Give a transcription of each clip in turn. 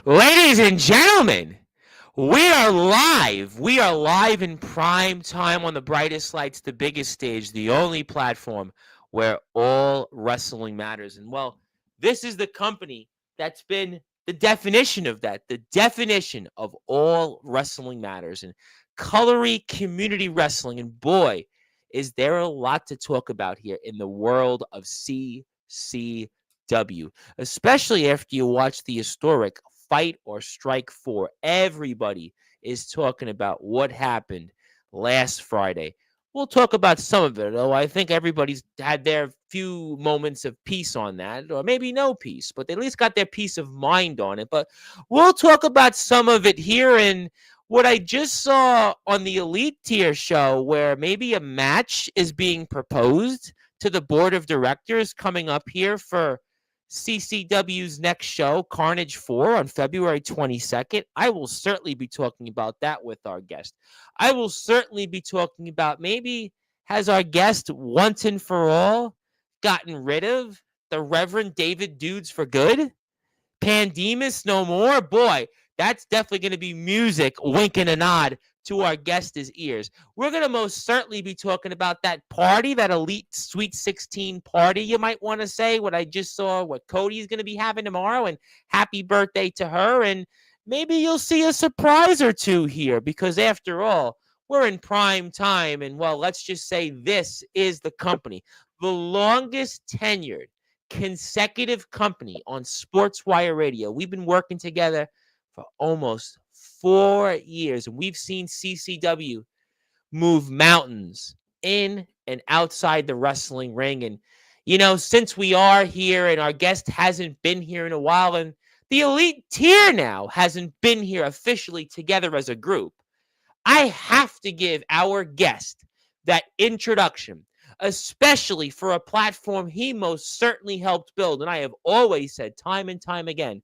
Ladies and gentlemen, we are live. We are live in prime time on the brightest lights, the biggest stage, the only platform where all wrestling matters. And well, this is the company that's been the definition of that, the definition of all wrestling matters and colory community wrestling. And boy, is there a lot to talk about here in the world of CCW, especially after you watch the historic Fight or Strike 4. Everybody is talking about what happened last Friday. We'll talk about some of it, though I think everybody's had their few moments of peace on that, or maybe no peace, but they at least got their peace of mind on it. But we'll talk about some of it here and what I just saw on the Elite Tier show, where maybe a match is being proposed to the board of directors coming up here for CCW's next show, Carnage 4, on February 22nd. I will certainly be talking about that with our guest. I will certainly be talking about maybe has our guest once and for all gotten rid of the Reverend David Dudes for good? Pandemus no more? Boy, that's definitely going to be music winking a nod to our guest's ears. We're going to most certainly be talking about that party, that Elite Sweet 16 party, you might want to say, what I just saw, what Cody's going to be having tomorrow, and happy birthday to her. And maybe you'll see a surprise or two here, because after all, we're in prime time. And well, let's just say this is the company, the longest tenured consecutive company on Sportswire Radio. We've been working together for almost 4 years, and we've seen CCW move mountains in and outside the wrestling ring. And, you know, since we are here and our guest hasn't been here in a while, and the Elite Tier now hasn't been here officially together as a group, I have to give our guest that introduction, especially for a platform he most certainly helped build. And I have always said time and time again,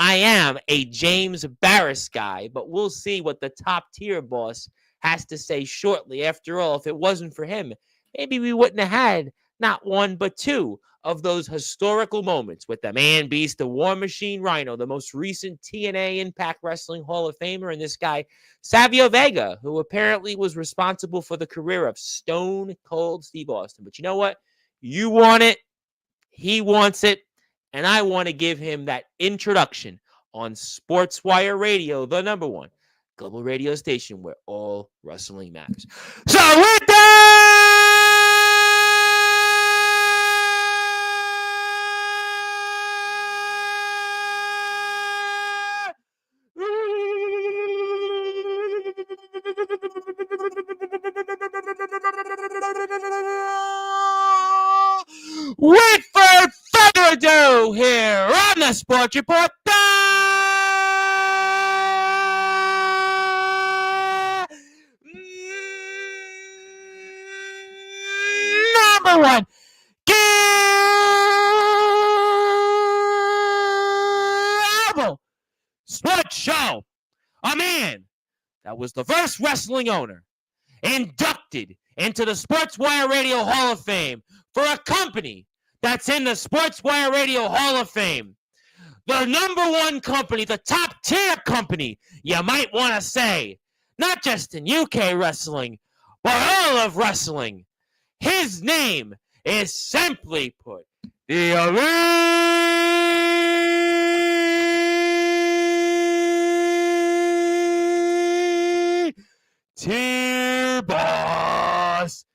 I am a James Barrass guy, but we'll see what the top tier boss has to say shortly. After all, if it wasn't for him, maybe we wouldn't have had not one, but two of those historical moments with the Man Beast, the War Machine Rhino, the most recent TNA Impact Wrestling Hall of Famer, and this guy, Savio Vega, who apparently was responsible for the career of Stone Cold Steve Austin. But you know what? You want it. He wants it. And I want to give him that introduction on Sportswire Radio, the number one global radio station where all wrestling matters. So with that, without further ado, here on the Sports Report, number one global sports show. A man that was the first wrestling owner inducted into the Sportswire Radio Hall of Fame for a company that's in the Sportswire Radio Hall of Fame. The number one company, the top tier company, you might want to say, not just in UK wrestling, but all of wrestling. His name is simply put, the Elite Tier Boss,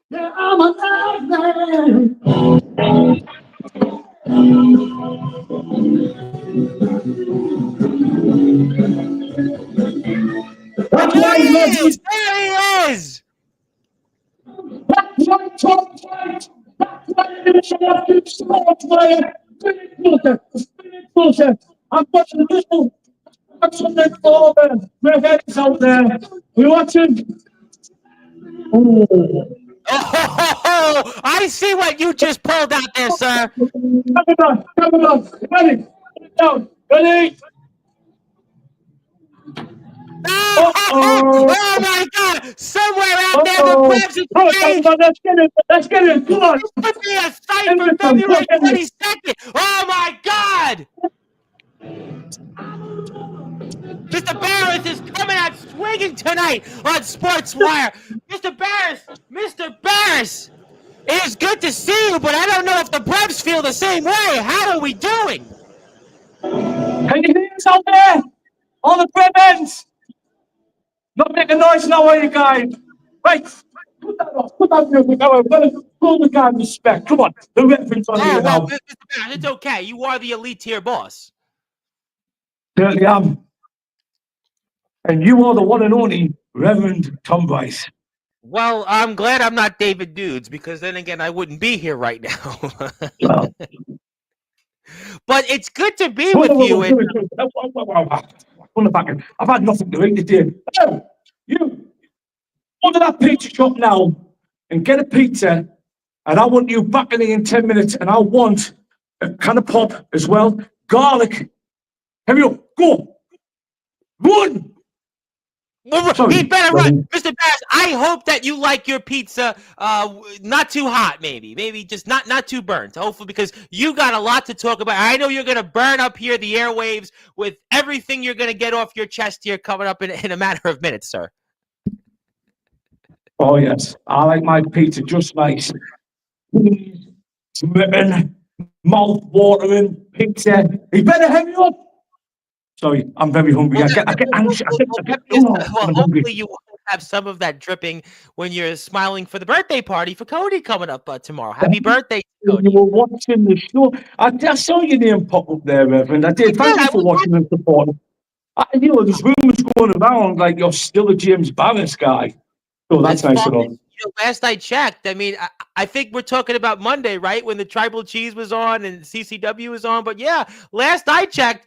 Yeah, I'm alive, man. That's There why he he loves is! you. There he is! That's why talk fight. That's why you show up to Sportswire. Finish bullshit. I'm watching the pistol. Watch on the floor there. Redheads out there. We watching. Oh. Oh, I see what you just pulled out there, sir. Come on. Ready. Down. Ready. Uh-oh. Oh my God! Somewhere out there, the Uh-oh. Braves is Come engaged. on, let's get it. Let's get it. Come on. Could be a site End for this one. Come on, February end this. 22nd. Oh my God! Mr. Barrass is coming out swinging tonight on Sportswire. Mr. Barrass, it is good to see you, but I don't know if the Braves feel the same way. How are we doing? Can you hear us out there? All the bread ends. Not making noise now, are you guys? Right. Put that off. Put that music out. We're going to pull the guy respect. Come on. The reference on here Oh, well, now. Mr. Barrass, it's okay. You are the elite tier boss. Certainly am. And you are the one and only Reverend Tom Bryce. Well, I'm glad I'm not David Dudes, because then again, I wouldn't be here right now. Well, but it's good to be with you. I've had nothing to eat today. Oh, you go to that pizza shop now and get a pizza, and I want you back in 10 minutes, and I want a can of pop as well, garlic. Have you go? Run! He better run, Mr. Barrass. I hope that you like your pizza, not too hot, maybe just not too burnt. Hopefully, because you got a lot to talk about. I know you're gonna burn up here the airwaves with everything you're gonna get off your chest here coming up in a matter of minutes, sir. Oh yes, I like my pizza just nice. Dripping, mouth watering pizza. You better hurry up. Sorry, I'm very hungry. I get anxious. I'm hungry. Hopefully you will have some of that dripping when you're smiling for the birthday party for Cody coming up tomorrow. Happy birthday, Cody. You were watching the show. I saw your name pop up there, Reverend. I did. Thank you for watching and supporting. There's rumors going around like you're still a James Barrass guy. So that's nice at all. Last I checked, I mean, I think we're talking about Monday, right? When the Tribal Cheese was on and CCW was on. But yeah, last I checked,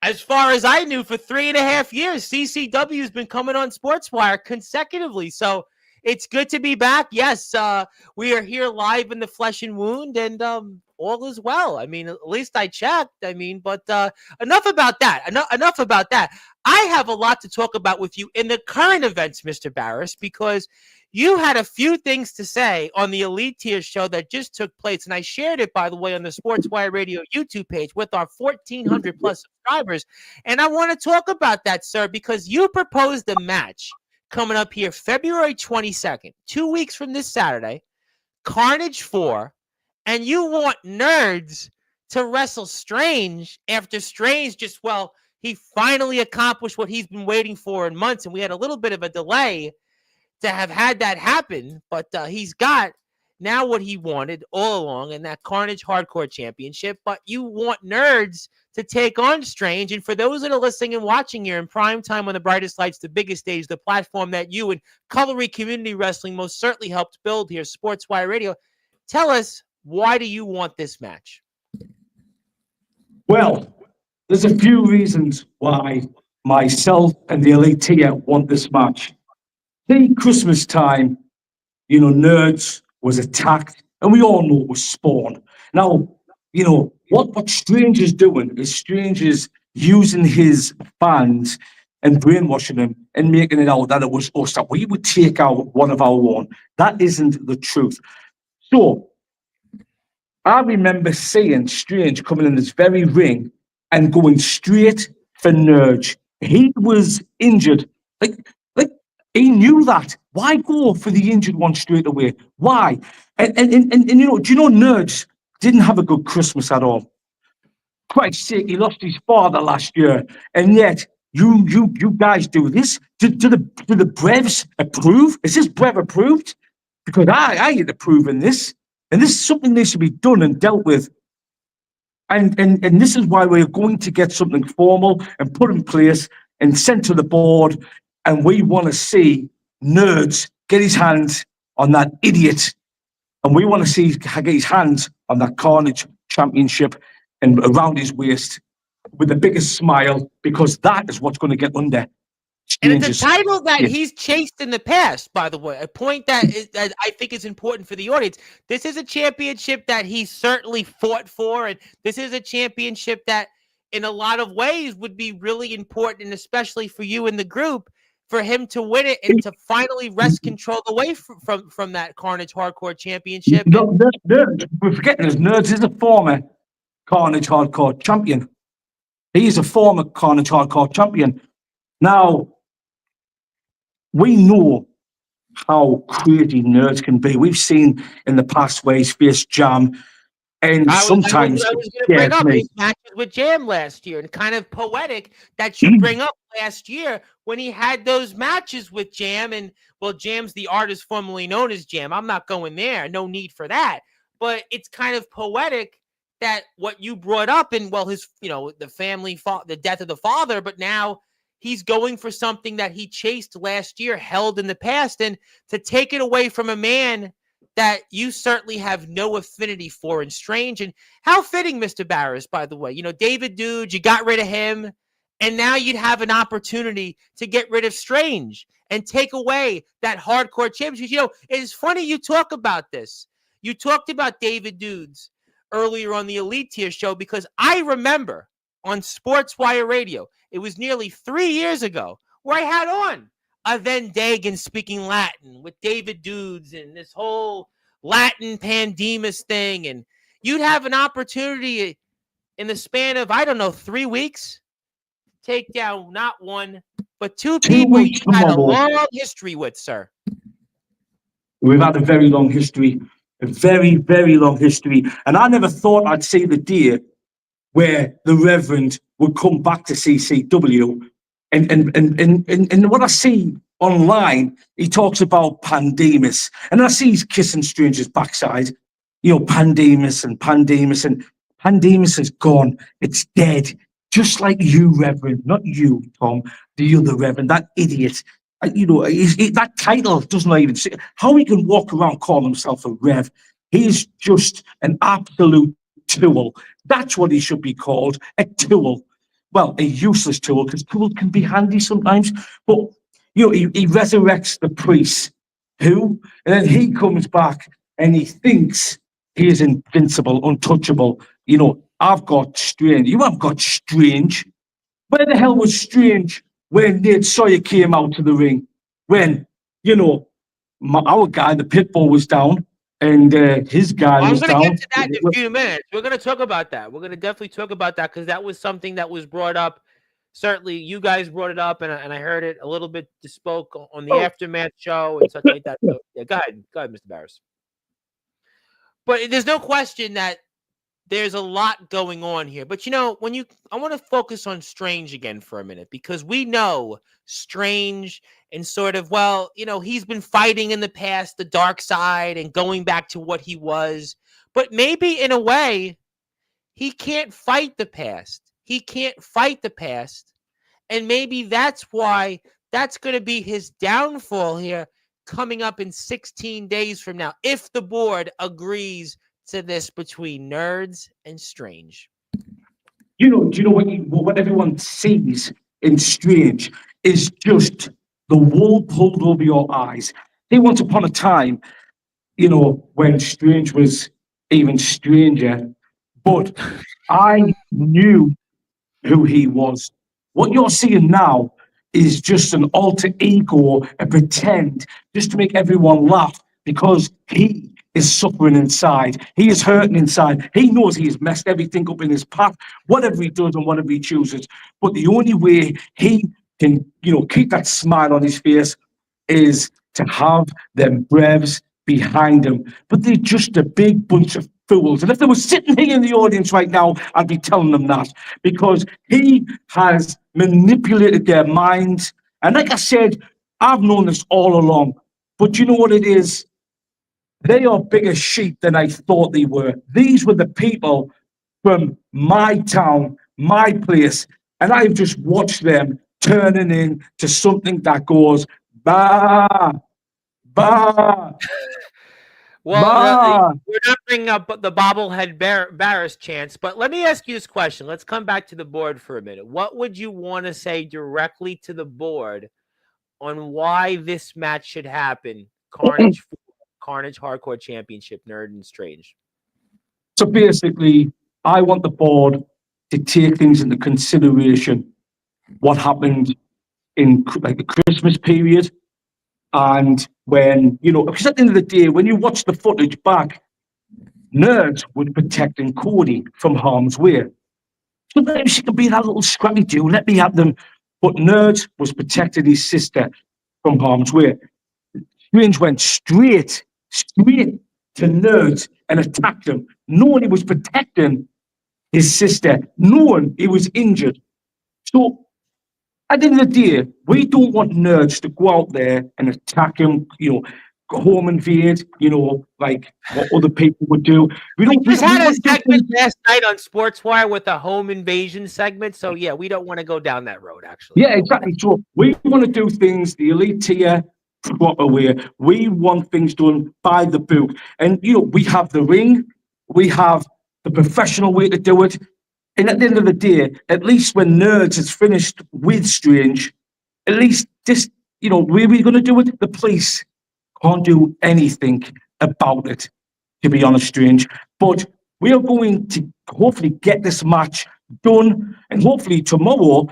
as far as I knew, for 3.5 years, CCW has been coming on Sportswire consecutively. So it's good to be back. Yes, we are here live in the flesh and wound, and all is well. I mean, at least I checked. I mean, but enough about that. Enough about that. I have a lot to talk about with you in the current events, Mr. Barrass, because you had a few things to say on the Elite Tier show that just took place, and I shared it, by the way, on the Sportswire Radio YouTube page with our 1,400 plus subscribers. And I want to talk about that, sir, because you proposed a match coming up here February 22nd, 2 weeks from this Saturday, Carnage 4, and you want Nerds to wrestle Strange after Strange just, well, he finally accomplished what he's been waiting for in months, and we had a little bit of a delay to have had that happen, but he's got now what he wanted all along in that Carnage Hardcore Championship. But you want Nerds to take on Strange, and for those that are listening and watching here in prime time on the brightest lights, the biggest stage, the platform that you and Cutlery Community Wrestling most certainly helped build here, Sportswire Radio, tell us, why do you want this match? Well, there's a few reasons why myself and the Elite Tier want this match. See, Christmas time, Nerds was attacked, and we all know it was Spawn. Now, what Strange is doing is Strange is using his fans and brainwashing them and making it out that it was us, that we would take out one of our own. That isn't the truth. So, I remember seeing Strange coming in this very ring and going straight for Nerds. He was injured. He knew that. Why go for the injured one straight away? Why? And do you know Nerds didn't have a good Christmas at all? Christ's sake, he lost his father last year, and yet you guys do this. Do the Brevs approve? Is this Brev approved? Because I ain't approving this, and this is something that should be done and dealt with. And this is why we're going to get something formal and put in place and sent to the board. And we want to see Nerds get his hands on that idiot. And we want to see get his hands on that Carnage Championship and around his waist. with the biggest smile, because that is what's going to get under And it's a Strange's title that skin. he's chased in the past, by the way. A point that I think is important for the audience. This is a championship that he certainly fought for, and this is a championship that, in a lot of ways, would be really important, and especially for you in the group, for him to win it and to finally wrest control away from that Carnage Hardcore Championship. And No, Nerds, we're forgetting this. Nerds is a former Carnage Hardcore champion. He is a former Carnage Hardcore champion. Now, we know how crazy Nerds can be. We've seen in the past where he's faced Jam, and sometimes I it was going to bring scares up me. his matches with Jam last year, and kind of poetic that you bring up last year when he had those matches with Jam. And well, Jam's the artist formerly known as Jam. I'm not going there. No need for that. But it's kind of poetic that what you brought up, and well, his, the family, the death of the father, but now he's going for something that he chased last year, held in the past, and to take it away from a man that you certainly have no affinity for in Strange. And how fitting, Mr. Barrass, by the way. David Dude, you got rid of him, and now you'd have an opportunity to get rid of Strange and take away that hardcore championship. It's funny you talk about this. You talked about David Dudes earlier on the Elite Tier show, because I remember on Sportswire Radio, it was nearly 3 years ago, where I had on a then Dagan speaking Latin with David Dudes and this whole Latin pandemus thing. And you'd have an opportunity in the span of, I don't know, 3 weeks, take down not one, but two 2 people you weeks had a tomorrow. long history with, sir. We've had a very long history, a very, very long history. And I never thought I'd see the day where the Reverend would come back to CCW. And what I see online, he talks about Pandemus. And I see he's kissing Strange's backside. Pandemus and Pandemus. And Pandemus is gone. It's dead. Just like you, Reverend. Not you, Tom. The other Reverend. That idiot. That title doesn't even say how he can walk around calling himself a Rev. He's just an absolute tool. That's what he should be called, a tool. Well, a useless tool, because tools can be handy sometimes. But he resurrects the priest, and then he comes back and he thinks he is invincible, untouchable. I've got Strange. You have got Strange. Where the hell was Strange when Nate Sawyer came out to the ring? When, our guy, the Pitbull, was down, and his guy I'm was going to get down. to that in a few minutes. We're going to talk about that. We're going to definitely talk about that, because that was something that was brought up. Certainly, you guys brought it up, and I heard it a little bit spoke on the Aftermath show and such like that. So, yeah, go ahead, Mr. Barrass. But there's no question that there's a lot going on here. But I want to focus on Strange again for a minute, because we know Strange and sort of, he's been fighting in the past, the dark side, and going back to what he was. But maybe in a way, he can't fight the past. He can't fight the past. And maybe that's why that's going to be his downfall here coming up in 16 days from now, if the board agrees to this between Nerds and Strange. Do you know what everyone sees in Strange is just the wool pulled over your eyes. See, once upon a time, when Strange was even stranger, but I knew who he was. What you're seeing now is just an alter ego, a pretend, just to make everyone laugh, because he is suffering inside. He is hurting inside. He knows he has messed everything up in his path, whatever he does and whatever he chooses. But the only way he can, keep that smile on his face is to have them brevs behind him. But they're just a big bunch of fools. And if they were sitting here in the audience right now, I'd be telling them that, because he has manipulated their minds. And like I said, I've known this all along. But you know what it is? They are bigger sheep than I thought they were. These were the people from my town, my place, and I've just watched them turning into something that goes, bah, bah. Well, Ma, we're not bringing up the bobblehead Barrass chance, but let me ask you this question. Let's come back to the board for a minute. What would you want to say directly to the board on why this match should happen? Carnage Hardcore Championship, Nerd and Strange. so basically, I want the board to take things into consideration. What happened in like the Christmas period, and when because at the end of the day, when you watch the footage back, Nerds was protecting Cody from harm's way. Sometimes she can be that little scrappy dude. Let me have them. But Nerds was protecting his sister from harm's way. Strange went straight to Nerds and attacked him, knowing he was protecting his sister, knowing he was injured. So at the end of the day, we don't want Nerds to go out there and attack him, go home invade, like what other people would do. We We don't. We, just we had a want to do segment things. last night on Sportswire with a home invasion segment. So yeah, we don't want to go down that road. Actually, Yeah, exactly. So we want to do things the elite tier proper way. We want things done by the book. And we have the ring, we have the professional way to do it. And at the end of the day, at least when Nerds is finished with Strange, at least this, we're going to do it. The police can't do anything about it, to be honest, Strange. But we are going to hopefully get this match done. And hopefully tomorrow,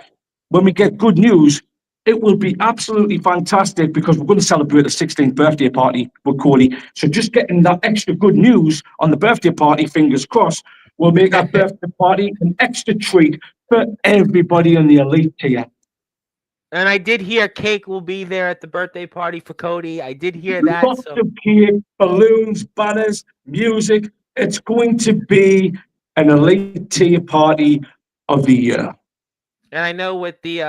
when we get good news, it will be absolutely fantastic because we're going to celebrate the 16th birthday party with Cody. So just getting that extra good news on the birthday party, fingers crossed, will make that birthday party an extra treat for everybody in the elite tier. and I did hear cake will be there at the birthday party for Cody. I did hear that. Lots So of cake, balloons, banners, music. It's going to be an elite tier party of the year. and I know with the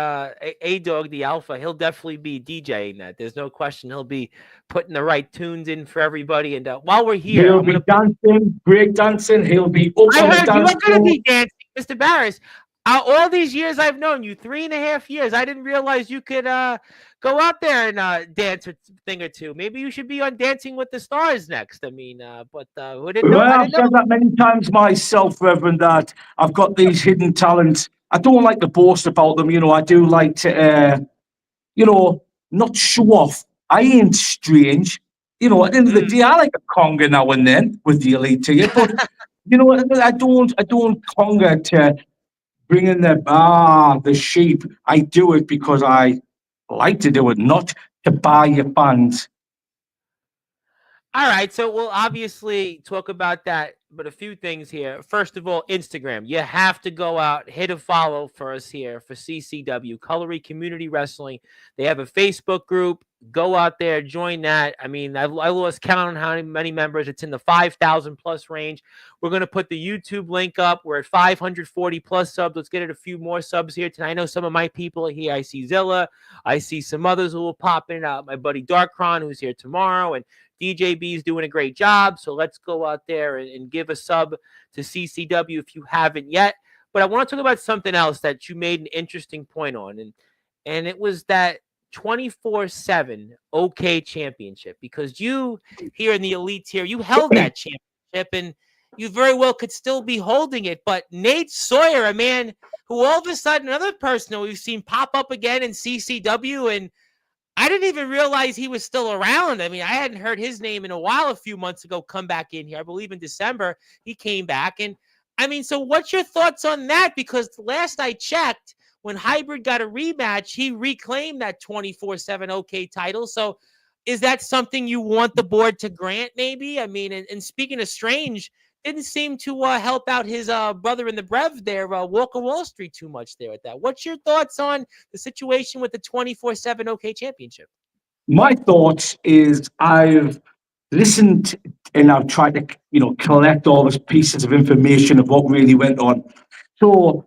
A Dog, the Alpha, he'll definitely be DJing that. There's no question he'll be putting the right tunes in for everybody. And while we're here, He'll I'm be gonna put. dancing, break dancing. He'll be up I on the heard you dance are going to floor. be dancing, Mr. Barrass. All these years I've known you, 3.5 years, I didn't realize you could go out there and dance a thing or two. Maybe you should be on Dancing with the Stars next. I mean, but who didn't know? Well, I I've didn't know. said that many times myself, Reverend, that I've got these hidden talents. I don't like to boast about them. I do like to, not show off. I ain't strange. At the end of the Mm. day, I like a conga now and then with the elite tier, but I don't conga to bring in the sheep. I do it because I like to do it, not to buy your fans. All right, so we'll obviously talk about that, but a few things here. First of all, Instagram. You have to go out, hit a follow for us here for CCW, Colory Community Wrestling. They have a Facebook group. Go out there, join that. I mean, I lost count on how many members. It's in the 5,000 plus range. We're going to put the YouTube link up. We're at 540 plus subs. Let's get it a few more subs here tonight. I know some of my people are here. I see Zilla. I see some others who will pop in. My buddy Darkron, who's here tomorrow, and DJB is doing a great job. So let's go out there and give a sub to CCW if you haven't yet. But I want to talk about something else that you made an interesting point on. And it was that 24/7 OK championship, because you here in the elite tier, you held that championship and you very well could still be holding it. But Nate Sawyer, a man who all of a sudden, another person that we've seen pop up again in CCW, and I didn't even realize he was still around. I mean, I hadn't heard his name in a while. A few months ago, come back in here. I believe in December he came back. And I mean, so what's your thoughts on that? Because last I checked, when Hybrid got a rematch, he reclaimed that 24/7 OK title. So is that something you want the board to grant? Maybe. I mean, and speaking of Strange, didn't seem to help out his brother in the Brev there, Walker Wall Street, too much there at that. What's your thoughts on the situation with the 24/7 OK championship? My thoughts is I've listened and I've tried to, collect all these pieces of information of what really went on. So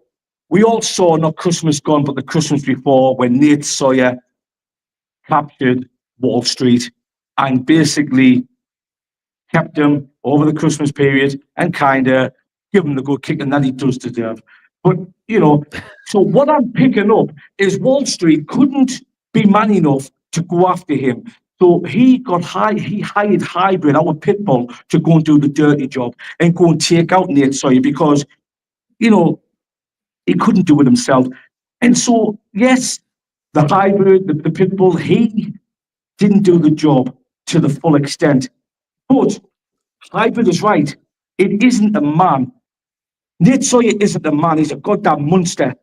we all saw not Christmas gone, but the Christmas before when Nate Sawyer captured Wall Street and basically kept him over the Christmas period and kind of give him the good kicking that he does deserve. But, so what I'm picking up is Wall Street couldn't be man enough to go after him. So he hired Hybrid, our pit bull, to go and do the dirty job and go and take out Nate Sawyer because, you know, he couldn't do it himself. And so, yes, the Hybrid, the pit bull, he didn't do the job to the full extent. But Hybrid is right. It isn't a man. Nate Sawyer isn't a man. He's a goddamn monster.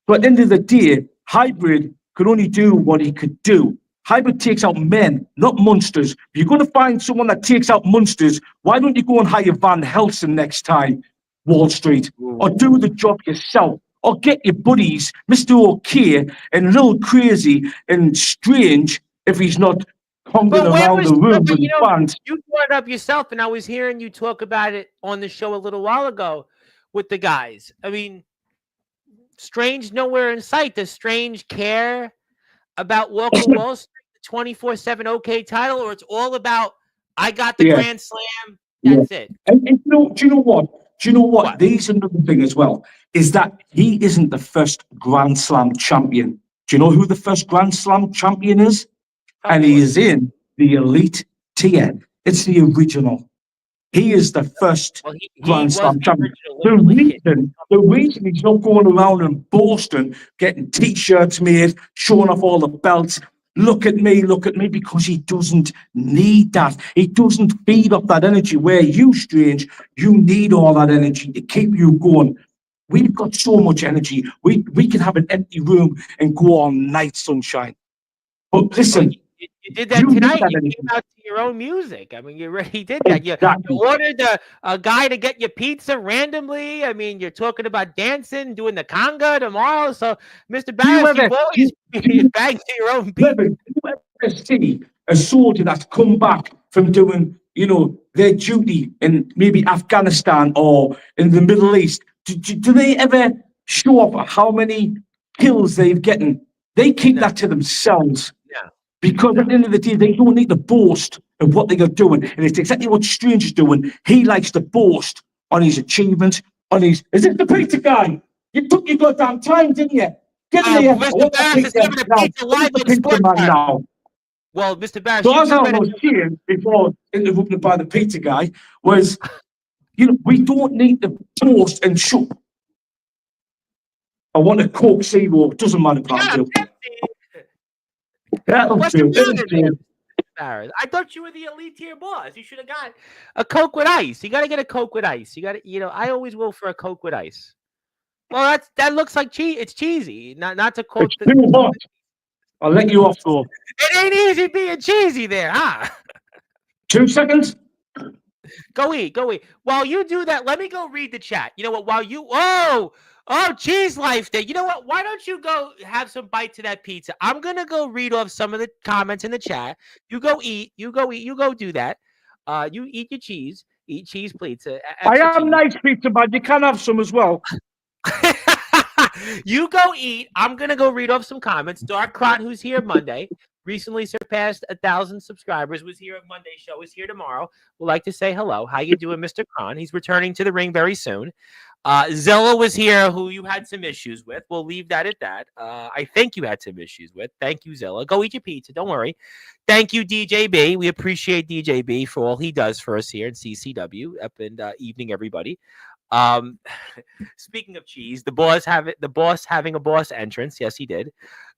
But at the end of the day, Hybrid could only do what he could do. Hybrid takes out men, not monsters. If you're going to find someone that takes out monsters, why don't you go and hire Van Helsing next time, Wall Street? Or do the job yourself. Or get your buddies, Mr. OK and Little Crazy and Strange, if he's not conking But where around was the room with you his know band. you brought it up yourself, and I was hearing you talk about it on the show a little while ago with the guys. I mean, Strange nowhere in sight. Does Strange care about Walk of Wall Street, the 24/7 OK title, or it's all about I got the Yeah. Grand Slam. Yeah. That's it. And do you know what? Do you know what? What? There's another thing as well, is that he isn't the first Grand Slam champion. Do you know who the first Grand Slam champion is? Of And he course. is in the elite tier. It's the original. He is the first Well, he Grand was Slam the champion. original The literally. reason he's not going around in Boston getting T-shirts made, showing off all the belts. Look at me, because he doesn't need that. He doesn't feed off that energy. Where you, Strange, you need all that energy to keep you going. We've got so much energy. We can have an empty room and go all night, sunshine. But Well, listen, you did you that need tonight. that You came energy. out to your own music. I mean, you already did that. You Exactly. ordered a guy to get you pizza randomly. I mean, you're talking about dancing, doing the conga tomorrow. So, Mr. Do you Barrass, ever you've do always you banged to your own beat. Reverend, do you ever see a soldier that's come back from doing, their duty in maybe Afghanistan or in the Middle East? Do they ever show off how many kills they've gotten? They keep No, that to themselves no, because at no. the end of the day, they don't need to boast of what they are doing. And it's exactly what Strange is doing. He likes to boast on his achievements, on his. Is it the pizza guy? You took your goddamn time, didn't you? Get in here. I Mr. want that Barrass is pizza giving a now. pizza Where's live the on pizza man Sportswire. now? Well, Mr. Barrass, So you as I give it a was saying before interrupted by the pizza guy was, we don't need to boast and show. I want a Coke Zero. Doesn't matter if you I got a do. Pepsi. That'll What's the do. It'll matter there, do. Mr. Barrass? I thought you were the elite tier boss. You should have got a Coke with ice. You got to get a Coke with ice. You got to, I always will for a Coke with ice. Well, that looks like cheese. It's cheesy. Not to quote It's the. too hot. I'll let you off though. It ain't easy being cheesy there, huh? 2 seconds. Go eat, go eat. While you do that, let me go read the chat. You know what? While you, cheese life day. You know what? Why don't you go have some bites of that pizza? I'm gonna go read off some of the comments in the chat. You go eat. You go eat. You go do that. You eat your cheese. Eat cheese pizza. I Extra am cheese. nice pizza, but you can have some as well. You go eat. I'm gonna go read off some comments. Dark Crot, who's here Monday, recently surpassed 1,000 subscribers, was here at Monday's show, is here tomorrow. Would like to say hello. How you doing, Mr. Kron? He's returning to the ring very soon. Zilla was here, who you had some issues with. We'll leave that at that. I think you had some issues with. Thank you, Zilla. Go eat your pizza. Don't worry. Thank you, DJB. We appreciate DJB for all he does for us here in CCW. Up in evening, everybody. Um, Speaking of cheese, the boss having a boss entrance. Yes, he did.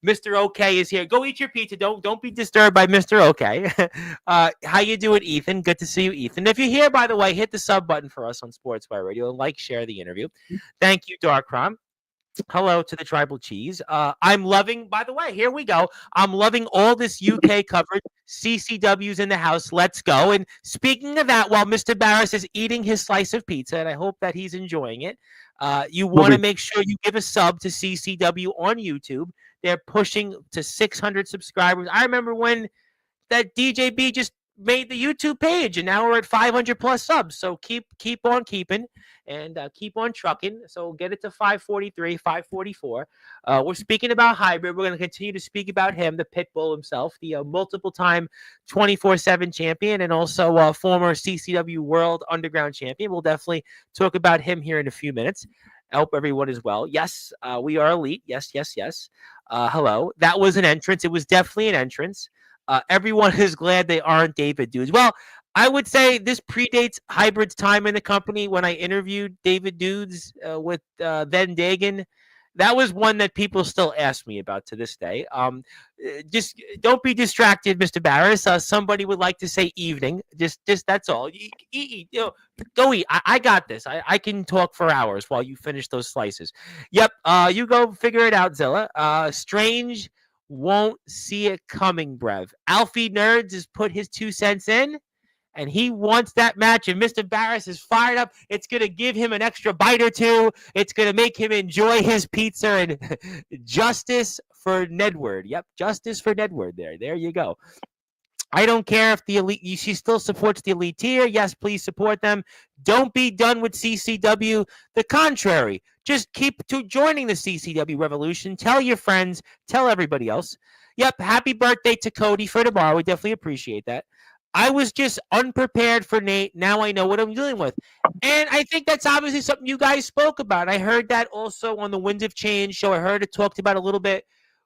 Mr. OK is here. Go eat your pizza. Don't be disturbed by Mr. OK. How you doing, Ethan? Good to see you, Ethan. If you're here, by the way, hit the sub button for us on Sportswire Radio and share the interview. Thank you, Darkrom. Hello to the Tribal Cheese. I'm loving, by the way, here we go. I'm loving all this UK coverage. CCW's in the house. Let's go. And speaking of that, while Mr. Barrass is eating his slice of pizza, and I hope that he's enjoying it, you want to make sure you give a sub to CCW on YouTube. They're pushing to 600 subscribers. I remember when that DJB just made the YouTube page, and now we're at 500 plus subs. So keep on keeping and keep on trucking. So get it to 543, 544. We're speaking about Hybrid. We're going to continue to speak about him, the pit bull himself, the multiple-time 24/7 champion, and also former CCW World Underground champion. We'll definitely talk about him here in a few minutes. I hope everyone is well. Yes, we are elite. Yes, yes, yes. Hello. That was an entrance. It was definitely an entrance. Everyone is glad they aren't David Dudes. Well, I would say this predates Hybrid's time in the company when I interviewed David Dudes with then Dagan. That was one that people still ask me about to this day. Just don't be distracted, Mr. Barrass. Somebody would like to say evening. Just that's all. Go eat. I got this. I can talk for hours while you finish those slices. Yep. You go figure it out, Zilla. Strange won't see it coming, Brev. Alfie Nerds has put his 2 cents in, and he wants that match. And Mr. Barrass is fired up. It's going to give him an extra bite or two. It's going to make him enjoy his pizza. And justice for Nedward. Yep, justice for Nedward there. There you go. I don't care if the elite, she still supports the elite tier. Yes, please support them. Don't be done with CCW. The contrary, just keep to joining the CCW revolution. Tell your friends, tell everybody else. Yep, happy birthday to Cody for tomorrow. We definitely appreciate that. I was just unprepared for Nate. Now I know what I'm dealing with. And I think that's obviously something you guys spoke about. I heard that also on the Winds of Change show. I heard it talked about a little bit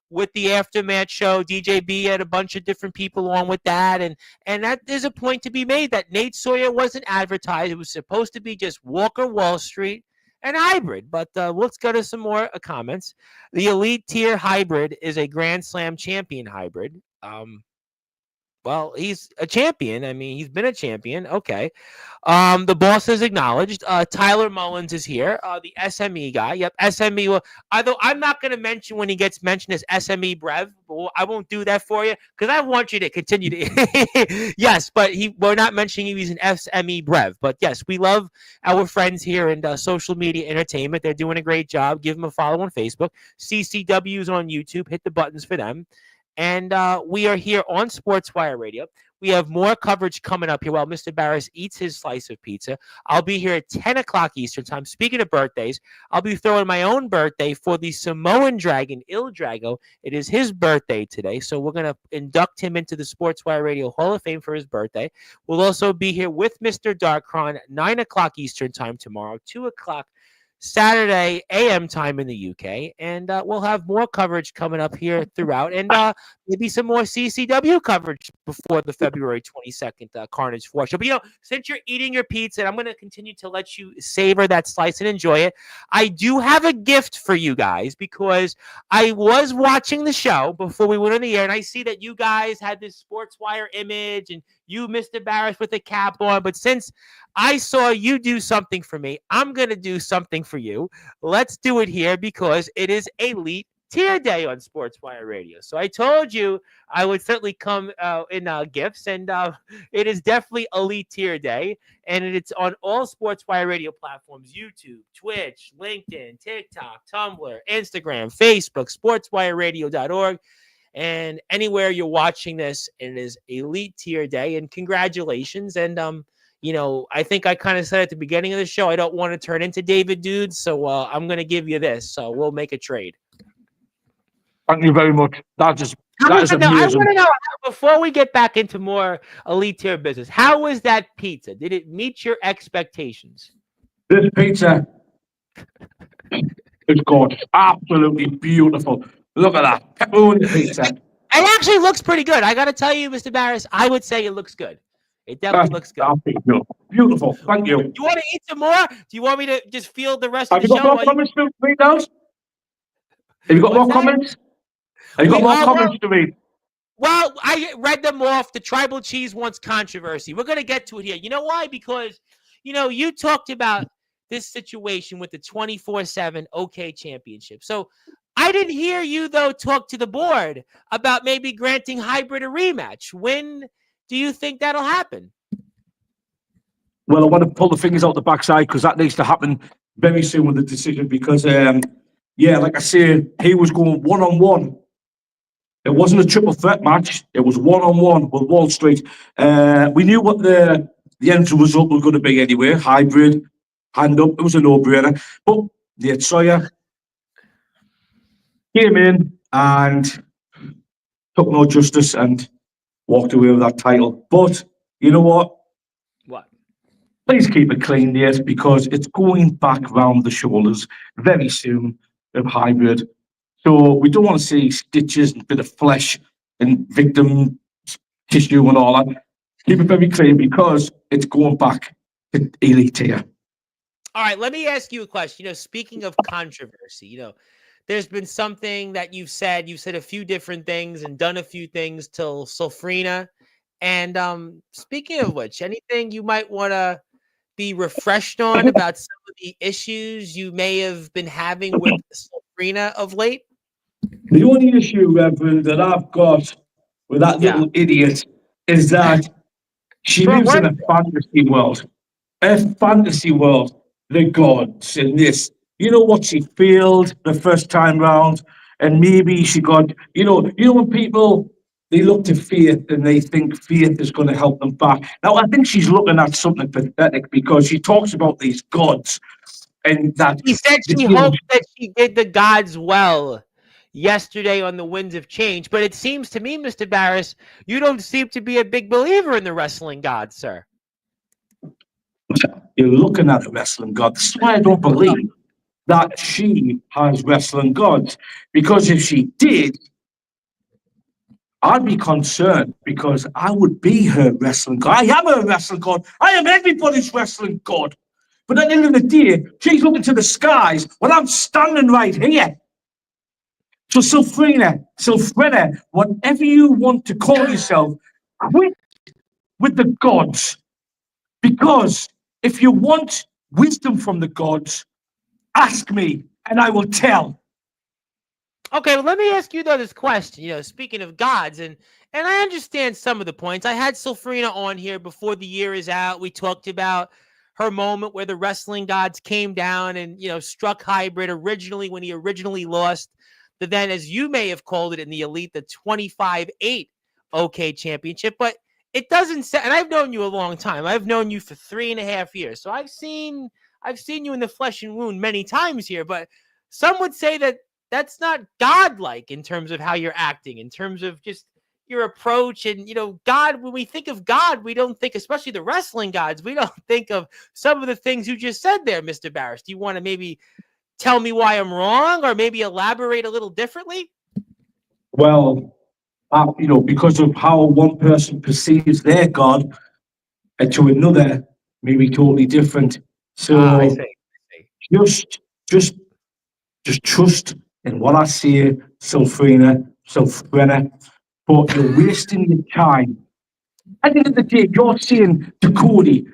with the Aftermath show. DJB had a bunch of different people on with that. And that there's a point to be made that Nate Sawyer wasn't advertised. It was supposed to be just Walker Wall Street and Hybrid. But let's go to some more comments. The Elite Tier Hybrid is a Grand Slam champion hybrid. Well, he's a champion. I mean, he's been a champion. Okay. The boss is acknowledged. Tyler Mullins is here. The SME guy. Yep, SME. Well, although I'm not going to mention when he gets mentioned as SME Brev. I won't do that for you because I want you to continue to. Yes, but we're not mentioning he's an SME Brev. But yes, we love our friends here in social media entertainment. They're doing a great job. Give them a follow on Facebook. CCW's on YouTube. Hit the buttons for them. And we are here on Sportswire Radio. We have more coverage coming up here while Mr. Barrass eats his slice of pizza. I'll be here at 10 o'clock Eastern time. Speaking of birthdays, I'll be throwing my own birthday for the Samoan Dragon, Il Drago. It is his birthday today, so we're going to induct him into the Sportswire Radio Hall of Fame for his birthday. We'll also be here with Mr. Darkron, 9 o'clock Eastern time tomorrow, 2 o'clock Saturday AM time in the UK, and we'll have more coverage coming up here throughout, and maybe some more CCW coverage before the February 22nd Carnage 4 show. But, since you're eating your pizza, and I'm going to continue to let you savor that slice and enjoy it, I do have a gift for you guys because I was watching the show before we went on the air, and I see that you guys had this Sportswire image, and you, Mr. Barrass, with a cap on, but since I saw you do something for me, I'm going to do something for you. Let's do it here because it is Elite Tier Day on Sportswire Radio. So I told you I would certainly come in gifts, and it is definitely Elite Tier Day, and it's on all Sportswire Radio platforms: YouTube, Twitch, LinkedIn, TikTok, Tumblr, Instagram, Facebook, sportswireradio.org. And anywhere you're watching this, it is Elite Tier Day, and congratulations. And I think I kind of said at the beginning of the show, I don't want to turn into David Dude, so I'm going to give you this. So we'll make a trade. Thank you very much. That is amazing. I want to know, before we get back into more Elite Tier business, how was that pizza? Did it meet your expectations? This pizza is gorgeous. Absolutely beautiful. Look at that. Pepperoni pizza. It actually looks pretty good. I got to tell you, Mr. Barrass, I would say it looks good. It definitely looks good. Beautiful. Thank you. You want to eat some more? Do you want me to just field the rest Have of the you show? got more comments to read, Have you got more comments? Have you got more comments to read? Well, I read them off. The tribal cheese wants controversy. We're going to get to it here. You know why? Because, you talked about this situation with the 24/7 OK Championship. So I didn't hear you, though, talk to the board about maybe granting Hybrid a rematch. When do you think that'll happen? Well, I want to pull the fingers out the backside because that needs to happen very soon with the decision because, like I said, he was going one-on-one. It wasn't a triple threat match. It was one-on-one with Wall Street. We knew what the end result was going to be anyway. Hybrid, hand up. It was a no-brainer. But Nate Sawyer came in and took no justice and walked away with that title. But you know what? What? Please keep it clean, Nate, because it's going back round the shoulders very soon of Hybrid. So we don't want to see stitches and a bit of flesh and victim tissue and all that. Keep it very clear because it's going back to elite tier. All right, let me ask you a question. Speaking of controversy, there's been something that you've said a few different things and done a few things till Sulfrina. And speaking of which, anything you might want to be refreshed on about some of the issues you may have been having with Sulfrina of late? The only issue, Reverend, that I've got with that Yeah. little idiot is that she Strong lives in word. a fantasy world. A fantasy world. The gods and this. You know what she failed the first time round, and maybe she got. When people they look to faith and they think faith is going to help them back. Now I think she's looking at something pathetic because she talks about these gods and that. She said You she know, hoped that she did the gods well yesterday on the Winds of Change, but it seems to me, Mr. Barrass, you don't seem to be a big believer in the wrestling gods, sir. you're looking at a wrestling god. That's why I don't believe that she has wrestling gods. Because if she did, I'd be concerned because I would be her wrestling god. I am her wrestling god. I am everybody's wrestling god. But at the end of the day, she's looking to the skies when I'm standing right here. So, Sylphrina, whatever you want to call yourself, quit with the gods. Because if you want wisdom from the gods, ask me and I will tell. Okay, well, let me ask you though this question. Speaking of gods, and I understand some of the points. I had Sulfrina on here before the year is out. We talked about her moment where the wrestling gods came down and struck Hybrid originally when he originally lost. But then, as you may have called it in the Elite, the 25-8 OK Championship. But it doesn't say. And I've known you a long time. I've known you for 3.5 years, so I've seen you in the flesh and wound many times here. But some would say that that's not godlike in terms of how you're acting, in terms of just your approach. And, God, when we think of God, we don't think, especially the wrestling gods, we don't think of some of the things you just said there, Mr. Barrass. Do you want to maybe tell me why I'm wrong or maybe elaborate a little differently? Well, because of how one person perceives their God and to another, maybe totally different. I So see. just, just, just trust in what I say, Sylphrina, but you're wasting your time. At the end of the day, you're saying to Cody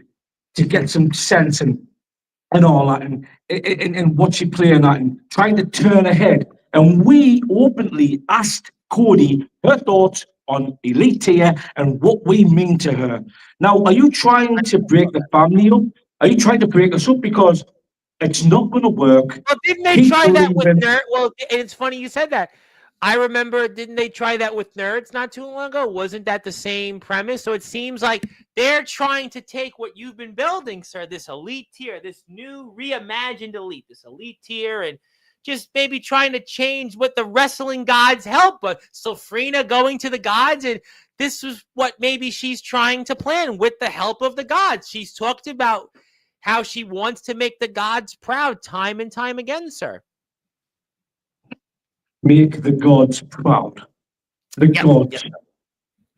to get some sense and all that, and what she playing at, and trying to turn ahead. And we openly asked Cody her thoughts on Elite Tier and what we mean to her. Now, are you trying to break the family up? Are you trying to break us up? Because it's not going to work. Well, didn't they Keep try that with believing. Nerd? Well, and it's funny you said that. I remember, didn't they try that with Nerds not too long ago? Wasn't that the same premise? So it seems like they're trying to take what you've been building, sir, this Elite Tier, this new reimagined Elite, this Elite Tier, and just maybe trying to change what the wrestling gods help. But Sylphrina going to the gods, and this is what maybe she's trying to plan with the help of the gods. She's talked about how she wants to make the gods proud time and time again, sir. Make the gods proud. The gods. Yep.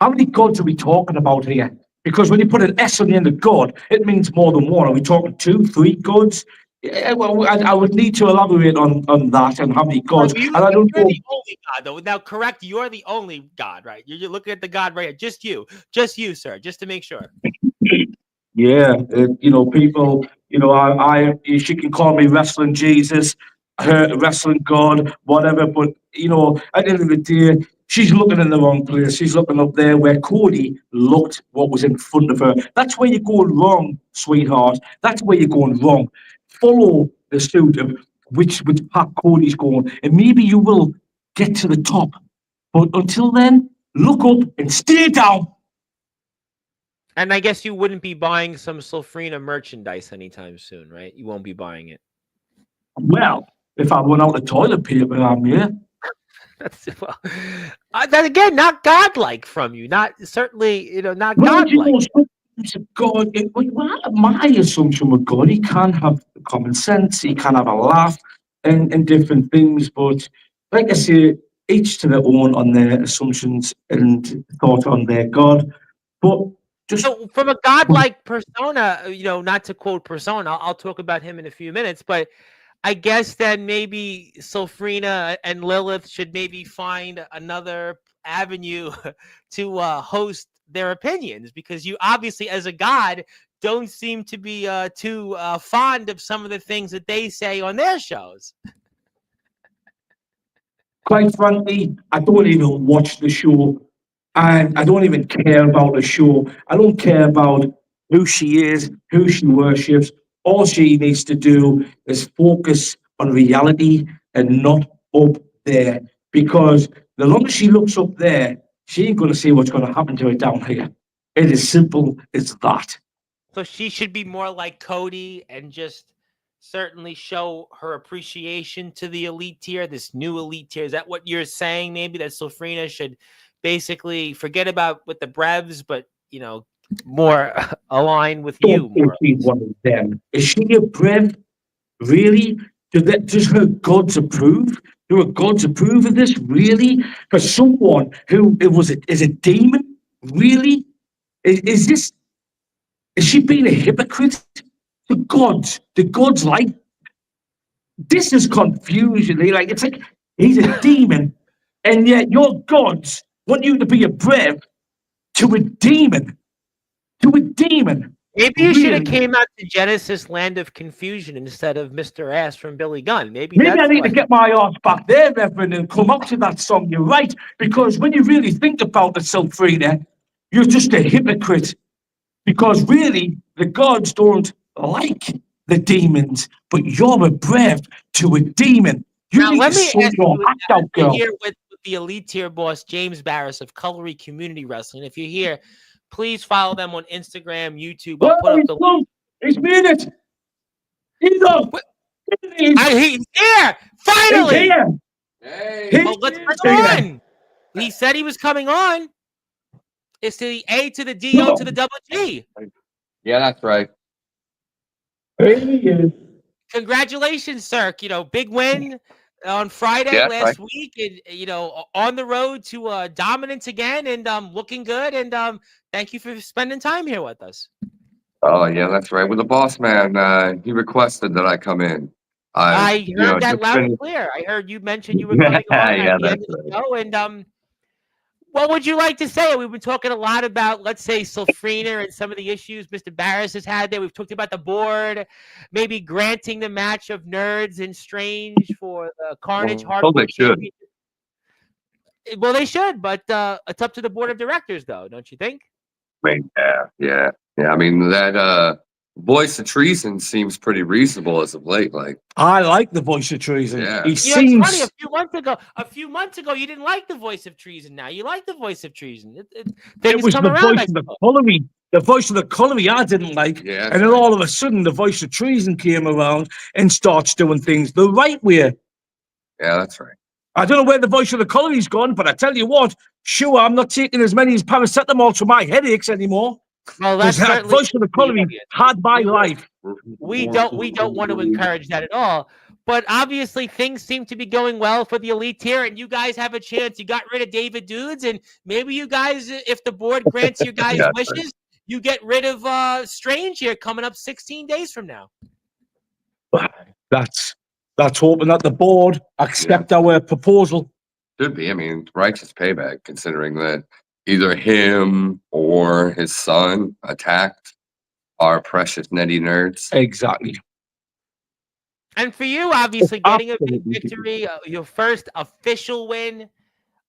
How many gods are we talking about here? Because when you put an S on the end of God, it means more than one. Are we talking 2, 3 gods? Yeah, well, I would need to elaborate on that and how many Right, gods. well, And I don't you're know. the only God, though. Now, correct, you're the only God, right? You're looking at the God right here. Just you, sir, just to make sure. Yeah, people, she can call me wrestling Jesus, her wrestling God, whatever. But at the end of the day, she's looking in the wrong place. She's looking up there where Cody looked what was in front of her. That's where you're going wrong, sweetheart. That's where you're going wrong. Follow the suit of which path Cody's going, and maybe you will get to the top. But until then, look up and stay down. And I guess you wouldn't be buying some Sulfrina merchandise anytime soon, right? You won't be buying it. Well, if I run out of toilet paper, I'm here. That's well, that again, not godlike from you. Not certainly, not Well, godlike. sometimes God, my assumption with God, he can have common sense, he can have a laugh and different things, but like I say, each to their own on their assumptions and thought on their God. But just So from a godlike persona, not to quote Persona, I'll talk about him in a few minutes, but I guess then maybe Sophrina and Lilith should maybe find another avenue to host their opinions, because you obviously, as a god, don't seem to be too fond of some of the things that they say on their shows. quite frankly, I don't even watch the show, and I don't even care about the show. I don't care about who she is, who she worships. All she needs to do is focus on reality and not up there. Because the longer she looks up there, she ain't going to see what's going to happen to her down here. It is simple as that. So she should be more like Cody and just certainly show her appreciation to the elite tier, this new elite tier. Is that what you're saying? Maybe that Sofrina should basically forget about with the Brevs, but more align with Don't you think more. she's one of them. Is she a brev? Really? Does her gods approve? Do her gods approve of this? Really? For someone who is a demon? Really? Is this? Is she being a hypocrite? The gods like this is confusion. It's like he's a demon, and yet your gods want you to be a brev to a demon. To a demon. Maybe you should have Really? came out to Genesis Land of Confusion instead of Mr. Ass from Billy Gunn. Maybe Maybe I that's need to why. get my arse back there, Reverend, and come up to that song. You're right, because when you really think about it, Selfrina, you're just a hypocrite. Because really, the gods don't like the demons, but you're a brev to a demon. You Now, need to let me sort ask your you, act out, we're girl. here with the elite tier boss, James Barrass of Colory Community Wrestling. If you're here, please follow them on Instagram, YouTube. I'll Oh, put up he's the close. He's made it. He's up. Wh- He's, He's here! he's Finally! here. Hey, Oh, He let's is bring him here. on. He said he was coming on. It's the A to the D O to Look, the double G. yeah, that's right. here he is. Congratulations, sir. Big win on Friday Yeah, that's right. last week, and on the road to dominance again, and looking good. And thank you for spending time here with us. Oh, yeah, that's right. With the boss man, he requested that I come in. I've, I heard that just loud and been. clear. I heard you mentioned you were coming on at Yeah, the end that's of the right. show, and what would you like to say? We've been talking a lot about, let's say, Sofrina and some of the issues Mr. Barrass has had there. We've talked about the board, maybe granting the match of Nerds and Strange for the Carnage Oh, Hardcore they should. Championship. Well, they should, but it's up to the board of directors, though, don't you think? Yeah. I mean, that voice of treason seems pretty reasonable as of late. Like, I like the voice of treason. Yeah. He It's funny. seems. A few months ago, you didn't like the voice of treason. Now you like the voice of treason. It Things was come the around. voice of the colony. The voice of the colony I didn't like. yeah, And then all of a sudden, the voice of treason came around and starts doing things the right way. yeah, that's right. I don't know where the voice of the colony's gone, but I tell you what, sure, I'm not taking as many as paracetamol for my headaches anymore. Well, Because that's that certainly voice of the colony had my life. we don't want to encourage that at all. But obviously, things seem to be going well for the elite tier, and you guys have a chance. You got rid of David Dudes, and maybe you guys, if the board grants your guys' That's wishes, you get rid of Strange here coming up 16 days from now. That's hoping that the board accept our proposal. Should be. I mean, righteous payback, considering that either him or his son attacked our precious netty nerds. Exactly. And for you, obviously, getting a big Absolutely. victory, your first official win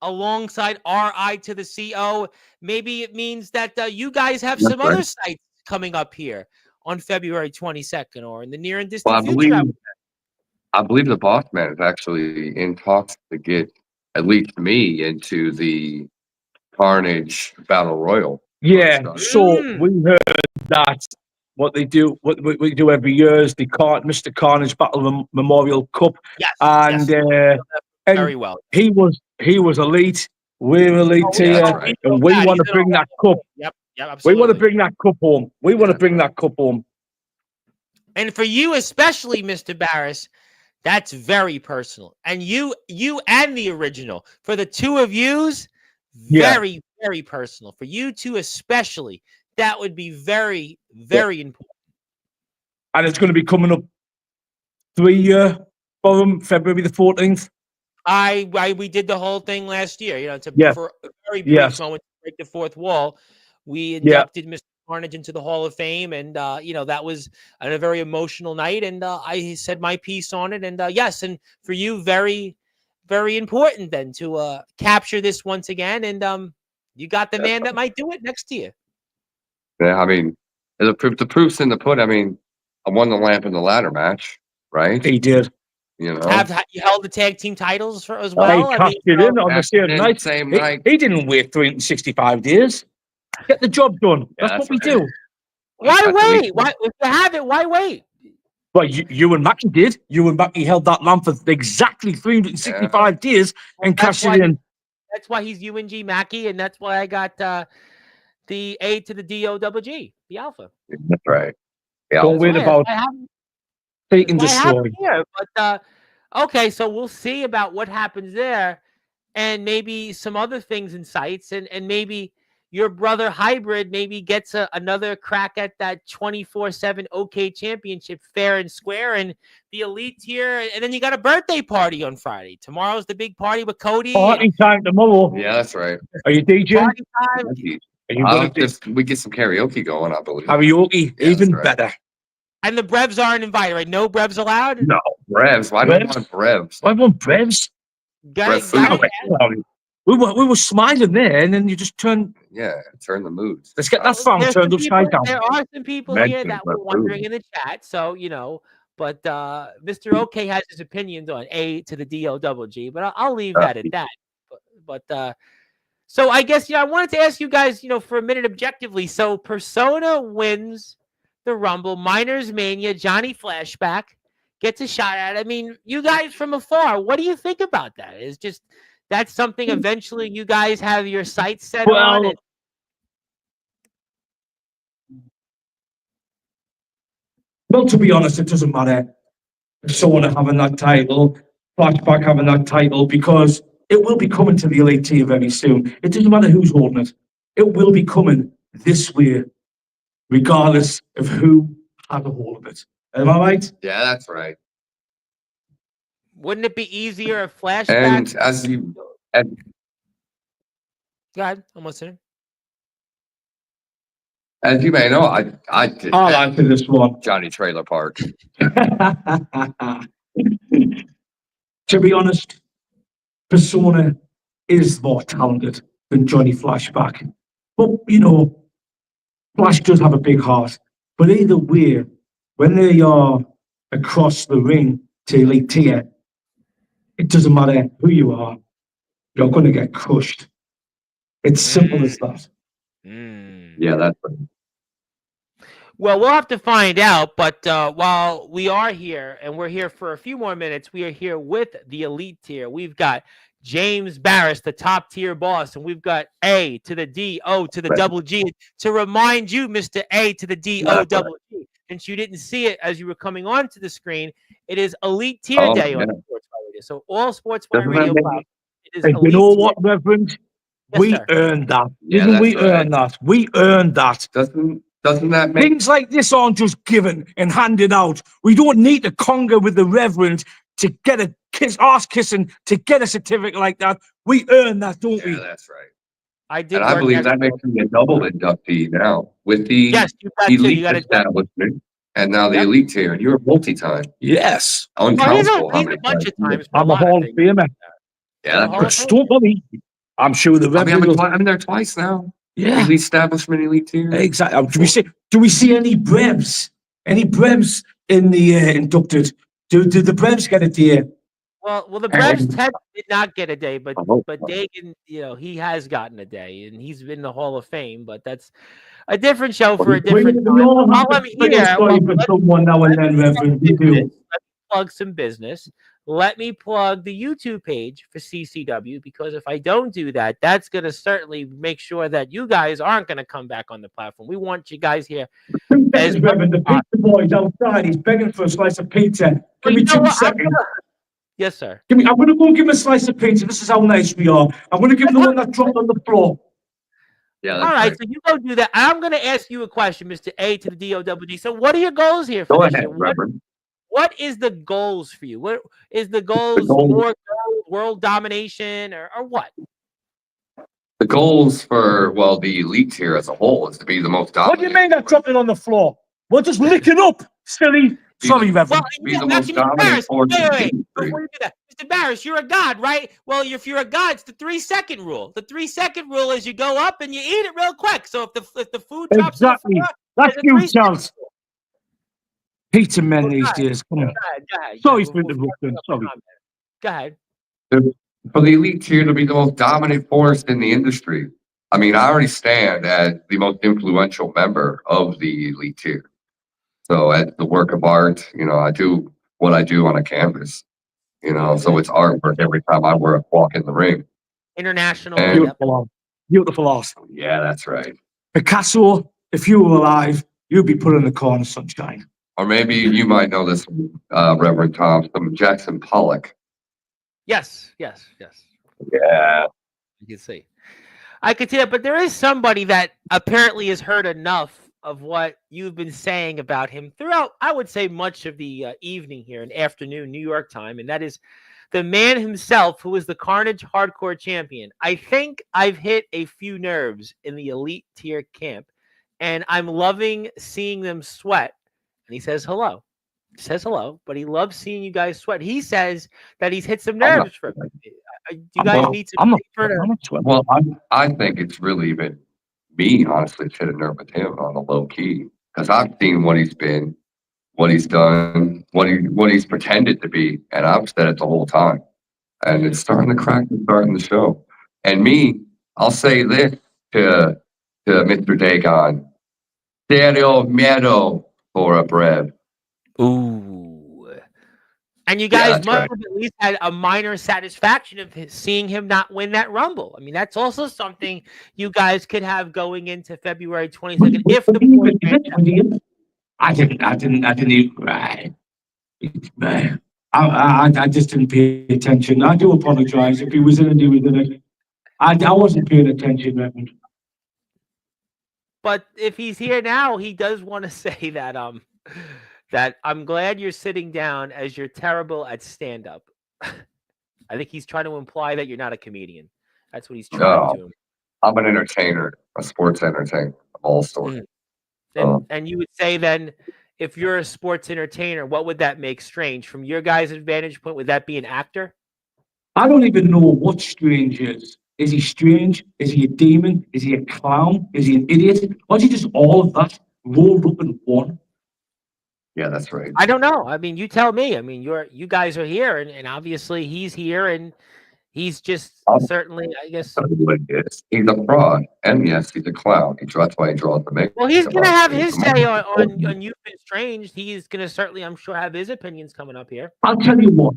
alongside RI to the CO, maybe it means that you guys have That's some right. other sites coming up here on February 22nd or in the near and Well, distant future. I believe the boss man is actually in talks to get at least me into the Carnage Battle Royal. Yeah. So we heard that what they do, what we do every year is the Mr. Carnage Battle Memorial Cup, Yes, and very well. he was elite. We're elite Yeah, here, that's right. and we want to bring that cup. Yep, We absolutely. want to bring that cup home. We want to Yeah, bring right. that cup home. And for you especially, Mr. Barrass, that's very personal. And you and the original, for the two of yous, Yeah. very, very personal. For you two especially, that would be very, very important. And it's going to be coming up 3-year for him, February the 14th. We did the whole thing last year. Yeah. For a very brief Yes. moment to break the fourth wall, we Yeah. inducted Mr. Carnage into the Hall of Fame, and that was a very emotional night. And I said my piece on it, and yes, and for you, very, very important then to capture this once again. And you got the man that might do it next to you. Yeah, I mean, the proof's in the pudding. I mean, I won the lamp in the ladder match, right? He did. You know, Have you held the tag team titles as He well? cashed it in on the cashed it same in night. same night. He didn't wait 365 days. Get the job done. Yeah, That's what we right. do. Why That's wait? elite. Why, if you have it, why wait? Well, you and Mackie did. You and Mackie held that lamp for exactly 365 days and That's cashed it in. That's why he's UNG Mackey, and that's why I got the A to the DOGG, the Alpha. That's right. Yeah, Don't wait about taking the I have story. it here, but okay, so we'll see about what happens there, and maybe some other things in sights, and maybe your brother Hybrid maybe gets another crack at that 24/7 OK Championship fair and square, and the elite tier, and then you got a birthday party on Friday. Tomorrow's the big party with Cody. Party time tomorrow. Yeah, that's right. Are you DJing? Party time. Are you going to We get some karaoke going, I believe. karaoke? Yeah, Even that's right. better. And the Brevs aren't invited, right? No Brevs allowed? No. Brevs. Why do you want Brevs? I want Brevs. Brev food. We were smiling there, and then you just turn. Yeah, turn the moods. Let's get that phone There's turned some upside people- down. There are some people here that were wondering in the chat, so but Mr. OK has his opinions on A to the DOGG, but I'll leave that at that. But so I guess I wanted to ask you guys, for a minute objectively. So Persona wins the Rumble, Miners Mania, Johnny Flashback gets a shot at it. I mean, you guys from afar, what do you think about that? Is just that's something eventually you guys have your sights set on? And well, to be honest, it doesn't matter if someone having that title, Flashback having that title, because it will be coming to the elite tier very soon. It doesn't matter who's holding it. It will be coming this way, regardless of who has a hold of it. Am I right? Yeah, that's right. Wouldn't it be easier if Flashback? And as you, Go ahead, I'm listening. as you may know, I did I'll answer this one. Johnny Trailer Park. To be honest, Persona is more talented than Johnny Flashback. But, Flash does have a big heart. But either way, when they are across the ring to elite tier, it doesn't matter who you are, you're going to get crushed. It's simple as that. Yeah, that's right. Well, we'll have to find out. But while we are here, and we're here for a few more minutes, we are here with the elite tier. We've got James Barrass, the top tier boss, and we've got A to the D, O to the double G. To remind you, Mr. A to the D, O double G, since you didn't see it as you were coming onto the screen, it is Elite Tier Day on Sportswire Radio. So all Sportswire Radio platforms, it is And you know what, Reverend? Yes, we sir. earned that. Yeah, Didn't we that's right. earn that? We earned that. Doesn't that make Things like this aren't just given and handed out. We don't need to conga with the Reverend to get a ass kissing, to get a certificate like that. We earn that, don't we? Yeah, that's right. I did. And I believe that makes me a double inductee now with the you got two. elite You got establishment and now the elite tier. And you're multi-time Yes. on Oh, he's council. How a many bunch times? of times. I'm a Hall of Famer. Yeah, Hall that's of right. Don't worry. I'm sure the I mean, Reverend will. I'm there twice now. Yeah. Elite establishment, elite tier. Exactly. Do we see any Brevs? Any Brevs in the inducted? Do the Brevs get a tier? Well, the Brevs Ted did not get a day, but Dagan, he has gotten a day, and he's in the Hall of Fame. But that's a different show for a different time. While I'm here, someone now and then, Reverend. We do. Let me plug some business. Let me plug the YouTube page for CCW, because if I don't do that, that's going to certainly make sure that you guys aren't going to come back on the platform. We want you guys here. Reverend, the pizza boy's outside. He's begging for a slice of pizza. Give me 2 seconds. Yes, sir. I'm going to go give him a slice of pizza. This is how nice we are. I'm going to give him the one that dropped on the floor. Yeah, All that's right, right. so you go do that. I'm going to ask you a question, Mr. A to the DOWD. So, what are your goals here for Go this year? ahead, Reverend. What is the goals for you? What is the The goals? goal, More gold, world domination, or what? the goals for the elite tier as a whole is to be the most What do you dominant. mean that dropped it on the floor? Well, just lick it up, silly. Sorry, Well, Reverend. Be the most actually, Mr. dominant Barrass, force wait, in wait, the wait. industry. Before you do that, Mr. Barrass, you're a god, right? Well, if you're a god, it's the 3-second rule. The 3-second rule is you go up and you eat it real quick. So if the food drops on the Exactly. floor, That's there's a you, 3-second Charles. rule. Pizza men Well, these days. Come on. go ahead. Sorry for We'll start interrupting. up the Sorry. comment. Go ahead. For the elite tier to be the most dominant force in the industry. I mean, I already stand as the most influential member of the elite tier. So as the work of art, I do what I do on a canvas, so it's artwork every time I walk in the ring. International. And Yep. Beautiful. Beautiful art. yeah, that's right. Picasso, if you were alive, you'd be put in the corner, sunshine. Or maybe you might know this, Reverend Tom, some Jackson Pollock. Yes. Yeah. You can see. I could see that, but there is somebody that apparently has heard enough of what you've been saying about him throughout, I would say, much of the evening here and afternoon New York time, and that is the man himself, who is the Carnage Hardcore Champion. I think I've hit a few nerves in the elite tier camp, and I'm loving seeing them sweat. And he says hello. But he loves seeing you guys sweat. He says that he's hit some I'm not, nerves from it. Do you guys need some I'm not. paper to? I'm not sweating. well, I think it's really been me, honestly, to hit a nerve with him on the low key. Because I've seen what he's been, what he's done, what he's pretended to be, and I've said it the whole time. And it's starting to crack and starting to show. And me, I'll say this to Mr. Dagon. Serio miedo for a brev. Ooh. And you Yeah, guys that's must right. have at least had a minor satisfaction of seeing him not win that Rumble. I mean, that's also something you guys could have going into February 22nd if the boys I didn't even. Right. I just didn't pay attention. I do apologize if he was in it, he was in it. I wasn't paying attention, Reverend. But if he's here now, he does want to say that I'm glad you're sitting down as you're terrible at stand up. I think he's trying to imply that you're not a comedian. That's what he's trying No, to. I'm an entertainer, a sports entertainer of all sorts. And you would say then, if you're a sports entertainer, what would that make strange from your guys' vantage point? Would that be an actor? I don't even know what Strange is. Is he strange? Is he a demon? Is he a clown? Is he an idiot? Or is he just all of that rolled up in one? Yeah, that's right. I don't know. I mean, you tell me. I mean, you guys are here, and obviously he's here, and he's just I'll certainly, I guess. tell you what it is. He's a fraud, and yes, he's a clown. That's why he draws the makeup. Well, he's gonna have his say on on. You've Been Strange. He's gonna certainly, I'm sure, have his opinions coming up here. I'll tell you what.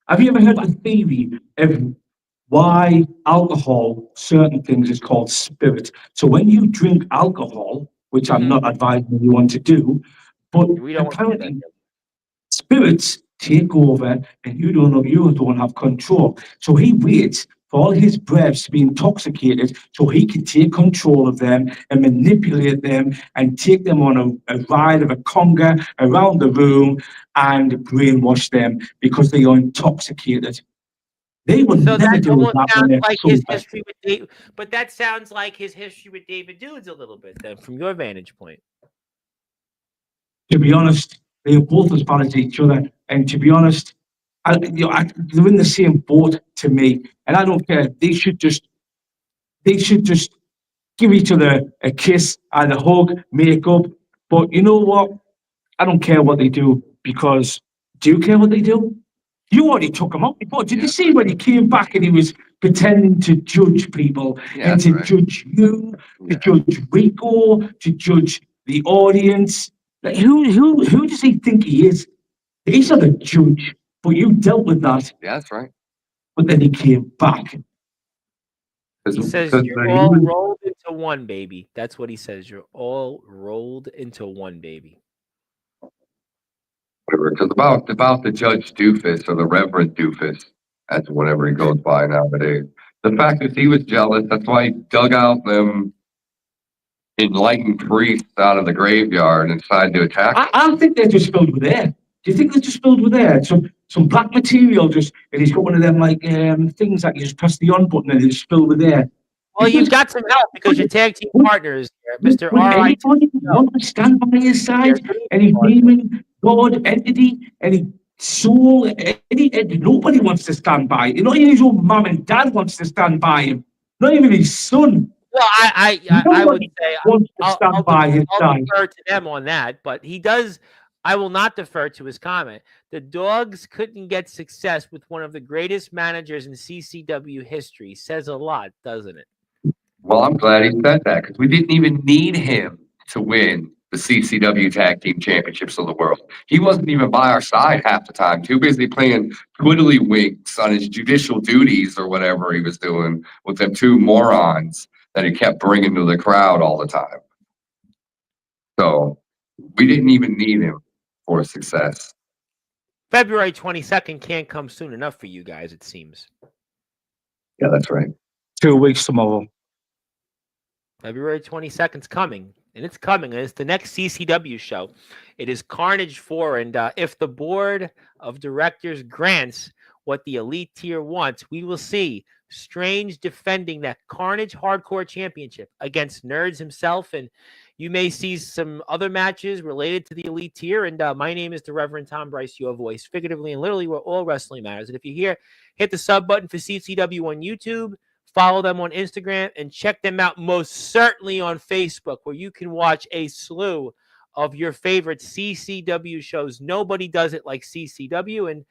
Have you ever heard the theory of why alcohol, certain things, is called spirit? So when you drink alcohol, which I'm not advising anyone to do, but We don't want to do that. apparently spirits take over and you don't have control. So he waits for all his breaths to be intoxicated so he can take control of them and manipulate them and take them on a ride of a conga around the room and brainwash them because they are intoxicated. They will So never that do almost that when sounds they're like his sober. history with David, but that sounds like his history with David Dudes a little bit then, from your vantage point. To be honest, they are both as bad as each other. And to be honest, they're in the same boat to me. And I don't care. They should just give each other a kiss and a hug, make up. But you know what? I don't care what they do because do you care what they do? You already took him out before. Did you see when he came back and he was pretending to judge people and to judge you, to judge Rico, to judge the audience? Like, who does he think he is? He's not a judge, but you dealt with that. Yeah, that's right. But then he came back. He says you're all rolled into one, baby. That's what he says. You're all rolled into one, baby. Because about the Judge Doofus or the Reverend Doofus, that's whatever he goes by nowadays. The fact is he was jealous. That's why he dug out them enlightened priests out of the graveyard and decided to attack him. I think they're just filled with air. Do you think they're just filled with air? Some black material just, and he's got one of them like things that you just press the on button and it's filled with air. Well, you've got some help because your tag team partners, Mr. Would R.I. anybody want to stand by his side? Any demon, God, entity, any soul, nobody wants to stand by him. Not even his own mum and dad wants to stand by him. Not even his son. Well, I would say wants to stand by his I'll side. defer to them on that, but he does. I will not defer to his comment. The Dogs couldn't get success with one of the greatest managers in CCW history. Says a lot, doesn't it? Well, I'm glad he said that because we didn't even need him to win the CCW Tag Team Championships of the world. He wasn't even by our side half the time. Too busy playing twiddlywinks on his judicial duties or whatever he was doing with them two morons that he kept bringing to the crowd all the time. So we didn't even need him for success. February 22nd can't come soon enough for you guys, it seems. Yeah, that's right. 2 weeks tomorrow. February 22nd is coming, and it's coming. And it's the next CCW show. It is Carnage 4, and if the board of directors grants what the Elite Tier wants, we will see Strange defending that Carnage Hardcore Championship against Nerds himself, and you may see some other matches related to the Elite Tier. And my name is the Reverend Tom Bryce, your voice, figuratively and literally, where all wrestling matters. And if you're here, hit the sub button for CCW on YouTube. Follow them on Instagram and check them out most certainly on Facebook, where you can watch a slew of your favorite CCW shows. Nobody does it like CCW. And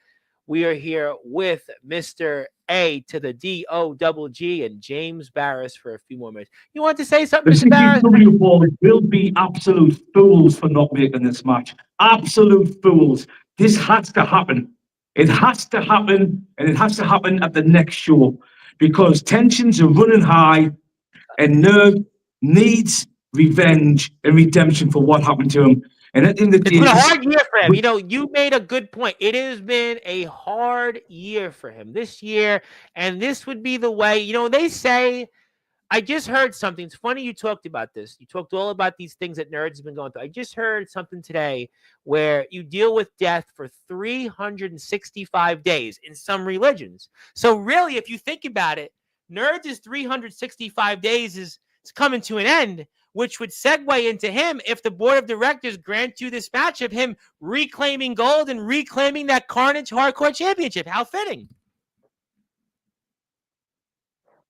we are here with Mr. A to the D-O-double-G and James Barrass for a few more minutes. You want to say something, The Mr. Barrass? CCW board will be absolute fools for not making this match. Absolute fools. This has to happen. It has to happen, and it has to happen at the next show, because tensions are running high, and Nerd needs revenge and redemption for what happened to him. And at the end of the It's day, been a hard year for him. You know, you made a good point. It has been a hard year for him this year, and this would be the way. You know, they say, I just heard something. It's funny you talked about this. You talked all about these things that Nerds have been going through. I just heard something today where you deal with death for 365 days in some religions. So really, if you think about it, Nerds' 365 days is coming to an end, which would segue into him if the board of directors grant you this match of him reclaiming gold and reclaiming that Carnage Hardcore Championship. How fitting.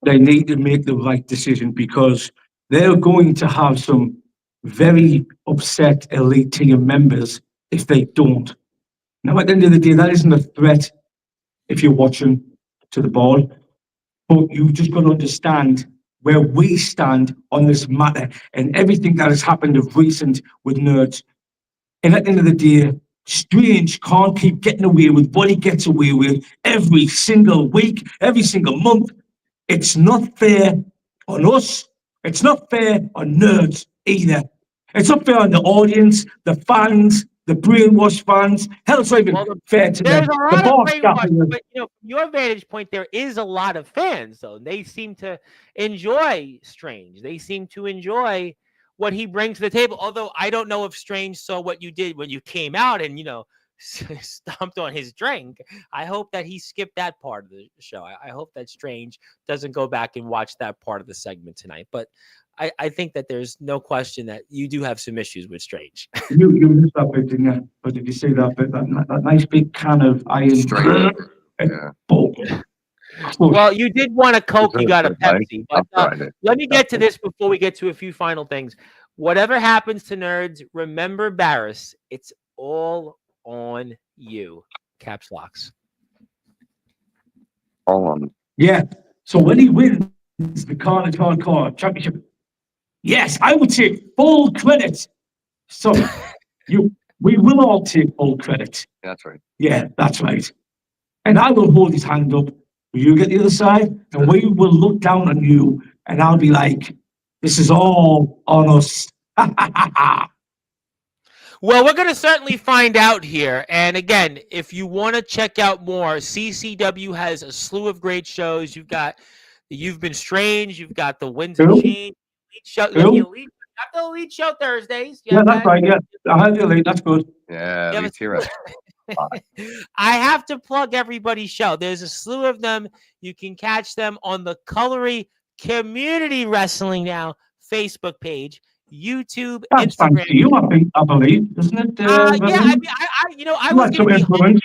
they need to make the right decision, because they're going to have some very upset Elite Team members if they don't. Now, at the end of the day, that isn't a threat if you're watching to the ball, but you just got to understand where we stand on this matter and everything that has happened of recent with Nerds. And at the end of the day, Strange can't keep getting away with what he gets away with every single week, every single month. It's not fair on us. It's not fair on Nerds either. It's not fair on the audience, the fans, the brainwashed fans. Hell, it's not even fair to them. There's a lot of brainwashed, but you know, from your vantage point, there is a lot of fans, though. They seem to enjoy Strange. They seem to enjoy what he brings to the table. Although I don't know if Strange saw what you did when you came out and, you know, stomped on his drink. I hope that he skipped that part of the show. I hope that Strange doesn't go back and watch that part of the segment tonight. But I think that there's no question that you do have some issues with Strange. You missed that bit, didn't you? But did you see that bit? That nice big can of iron. Straight. Yeah. Well, you did want a Coke, you got a Pepsi. But let me get to this before we get to a few final things. Whatever happens to Nerds, remember Barrass. It's all on you. Caps locks. All on. Yeah. So when he wins the Carnage Hardcore Championship, yes, I would take full credit. So we will all take full credit. That's right. Yeah, that's right. And I will hold his hand up. You get the other side, and we will look down on you, and I'll be like, this is all on us. Well, we're going to certainly find out here. And again, if you want to check out more, CCW has a slew of great shows. You've got You've Been Strange. You've got the Winds of Change. The Elite have the Elite Show Thursdays. You Yeah, have that's that. right. Yeah, I heard the elite. That's good. Yeah, You have Leeds here at five. I have to plug everybody's show. There's a slew of them. You can catch them on the Colory Community Wrestling Now Facebook page, YouTube, That's thanks Instagram. to you, I believe, isn't it? Yeah, I William? mean, I You was had going to some be influence.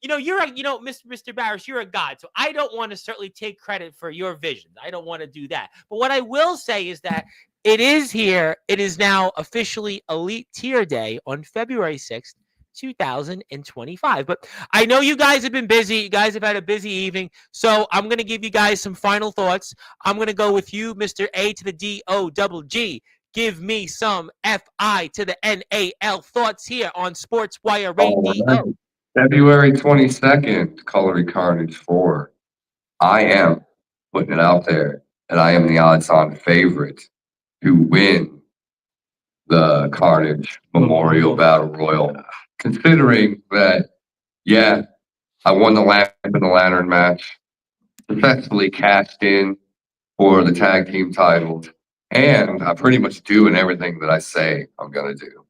Mr. Barrass, you're a god, so I don't want to certainly take credit for your visions. I don't want to do that. But what I will say is that it is here. It is now officially Elite Tier Day on February 6th, 2025. But I know you guys have been busy. You guys have had a busy evening. So I'm going to give you guys some final thoughts. I'm going to go with you, Mr. A to the D-O-double-G. Give me some F-I to the N-A-L thoughts here on Sportswire All right. Radio. February 22nd, Coloring Carnage 4. I am putting it out there that I am the odds-on favorite to win the Carnage Memorial Battle Royal. Considering that, yeah, I won the Lamp and the Lantern match, successfully cashed in for the tag team titles, and I'm pretty much doing everything that I say I'm gonna do.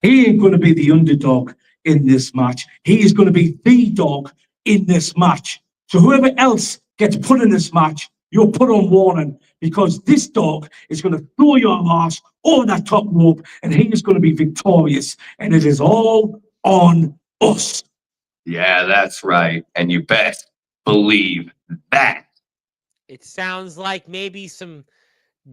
He ain't going to be the underdog in this match. He is going to be the dog in this match. So whoever else gets put in this match, you're put on warning because this dog is going to throw your ass over that top rope and he is going to be victorious. And it is all on us. Yeah, that's right. And you best believe that. It sounds like maybe some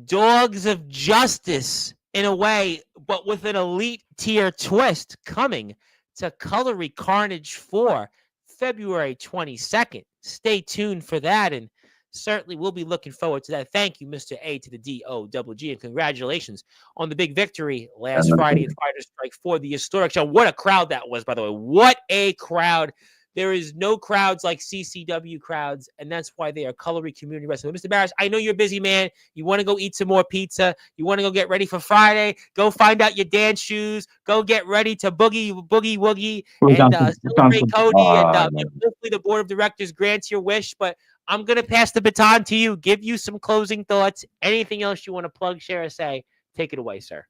dogs of justice in a way, but with an elite tier twist coming to Colory Carnage 4, February 22nd. Stay tuned for that, and certainly we'll be looking forward to that. Thank you, Mr. A to the D-O-double-G, and congratulations on the big victory last Friday at Fighter Strike for the historic show. What a crowd that was, by the way. What a crowd. There is no crowds like CCW crowds, and that's why they are Colory Community Wrestling. Mr. Barrass, I know you're a busy man. You want to go eat some more pizza. You want to go get ready for Friday. Go find out your dance shoes. Go get ready to boogie woogie and celebrate Cody. And hopefully the board of directors grants your wish. But I'm going to pass the baton to you, give you some closing thoughts. Anything else you want to plug, share, or say, take it away, sir.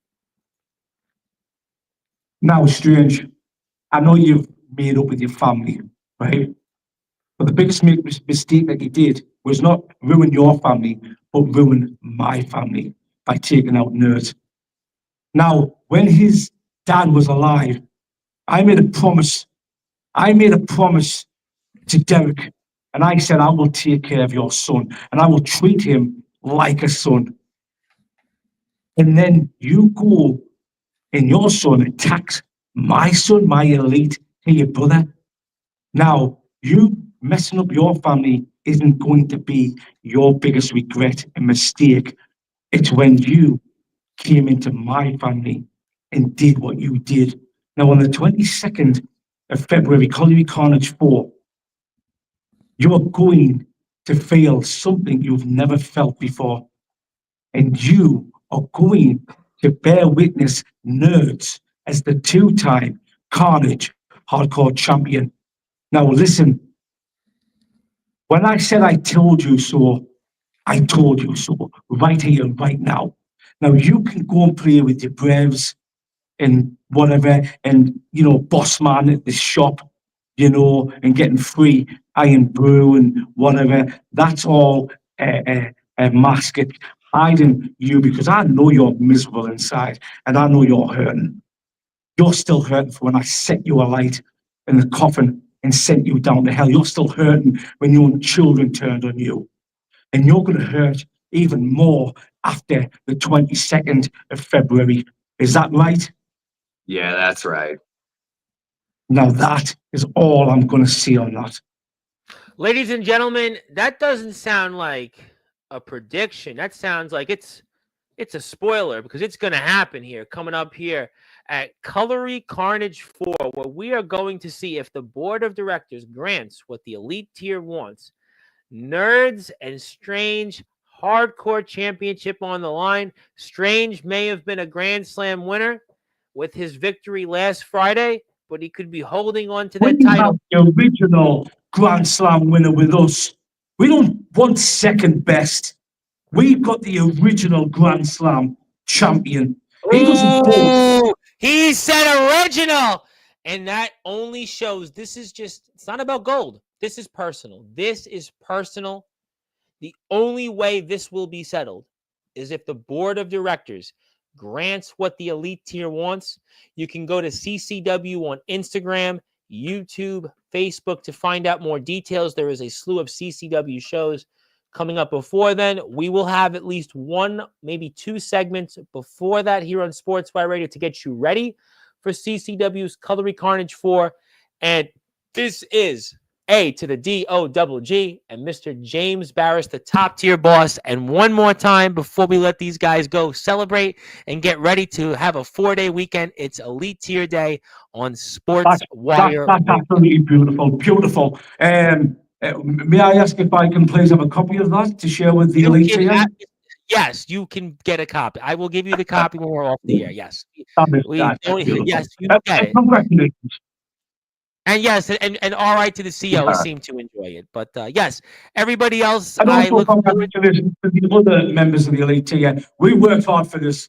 Now, Strange, I know you've made up with your family, right? But the biggest mistake that you did was not ruin your family, but ruin my family by taking out Nerd. Now, when his dad was alive, I made a promise. I made a promise to Derek, and I said, I will take care of your son, and I will treat him like a son. And then you go and your son attacks my son, my elite, to your brother. Now, you messing up your family isn't going to be your biggest regret and mistake. It's when you came into my family and did what you did. Now, on the 22nd of February, Colliery Carnage 4, you are going to feel something you've never felt before. And you are going to bear witness Nerds as the two-time Carnage Hardcore Champion. Now, listen, when I said I told you so, I told you so, right here, right now. Now, you can go and play with your Braves and whatever, and, boss man at the shop, and getting free iron brew and whatever. That's all a mask. It's hiding you because I know you're miserable inside and I know you're hurting. You're still hurting for when I set you alight in the coffin and sent you down to hell. You're still hurting when your own children turned on you. And you're going to hurt even more after the 22nd of February. Is that right? Yeah, that's right. Now that is all I'm going to see on that. Ladies and gentlemen, that doesn't sound like a prediction. That sounds like it's a spoiler because it's going to happen here, coming up here at Colory Carnage 4, where we are going to see if the board of directors grants what the elite tier wants. Nerds and Strange hardcore championship on the line. Strange may have been a Grand Slam winner with his victory last Friday, but he could be holding on to that title. Have the original Grand Slam winner with us. We don't want second best. We've got the original Grand Slam champion. He doesn't boast. Ooh, he said original. And that only shows it's not about gold. This is personal. This is personal. The only way this will be settled is if the board of directors grants what the elite tier wants. You can go to CCW on Instagram, YouTube, Facebook to find out more details. There is a slew of CCW shows coming up before then. We will have at least one, maybe two segments before that here on Sportswire Radio to get you ready for CCW's Cutlery Carnage 4. And this is A to the D-O-double-G and Mr. James Barrass, the top tier boss. And one more time before we let these guys go celebrate and get ready to have a 4-day weekend. It's Elite Tier Day on Sportswire. That's absolutely beautiful, beautiful. May I ask if I can please have a copy of that to share with the elite tier? Yes, you can get a copy. I will give you the copy when we're off the air. Yes. Yes, you get it. Congratulations. And yes, and all right to the CEO seem to enjoy it. But yes, everybody else, And I also look forward. congratulations to the other members of the elite tier. We worked hard for this.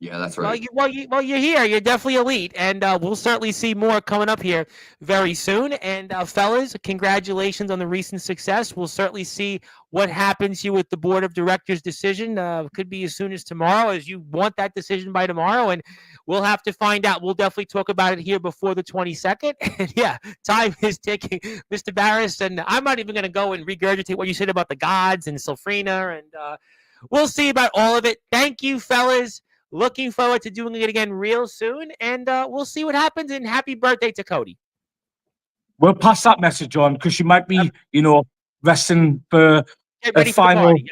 Yeah, that's Well, right. you're here. You're definitely elite, and we'll certainly see more coming up here very soon. And fellas, congratulations on the recent success. We'll certainly see what happens here with the board of directors' decision. Could be as soon as tomorrow, as you want that decision by tomorrow, and we'll have to find out. We'll definitely talk about it here before the 22nd. And yeah, time is ticking, Mr. Barrass, and I'm not even going to go and regurgitate what you said about the gods and Sylphrina, and we'll see about all of it. Thank you, fellas. Looking forward to doing it again real soon, and we'll see what happens. And happy birthday to Cody. We'll pass that message on because she might be, resting for Get a ready for the final. party.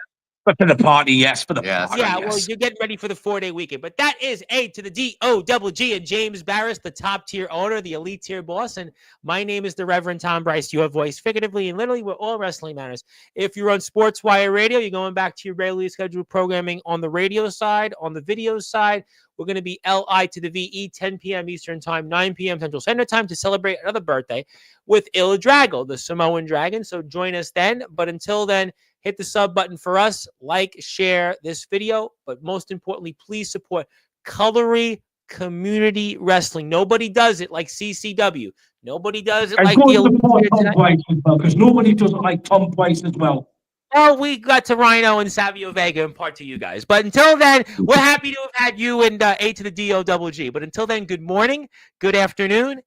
But for the party, yes, for the party. Yeah, well, yes. you're getting ready for the 4-day weekend. But that is A to the D-O-double-G and James Barrass, the top tier owner, the elite tier boss. And my name is the Reverend Tom Bryce, your voice, figuratively and literally, we're all wrestling matters. If you're on Sportswire Radio, you're going back to your regularly scheduled programming on the radio side, on the video side. We're going to be LI to the VE, 10 p.m. Eastern Time, 9 p.m. Central Standard Time to celebrate another birthday with Il Drago, the Samoan Dragon. So join us then. But until then, hit the sub button for us, like, share this video, but most importantly, please support Cutlery Community Wrestling. Nobody does it like CCW. Nobody does it And like go the support Tom Price as well, because nobody does it like Tom Price as well. Oh, we got to Rhino and Savio Vega and part to you guys. But until then, we're happy to have had you and A to the D-O-double-G. But until then, good morning, good afternoon,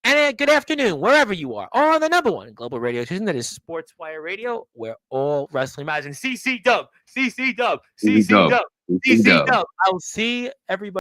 and good afternoon, wherever you are, or on the number one global radio station that is Sportswire Radio, where all wrestling matters. And CC Dub, CC Dub, CC Dub, CC Dub. I'll see everybody.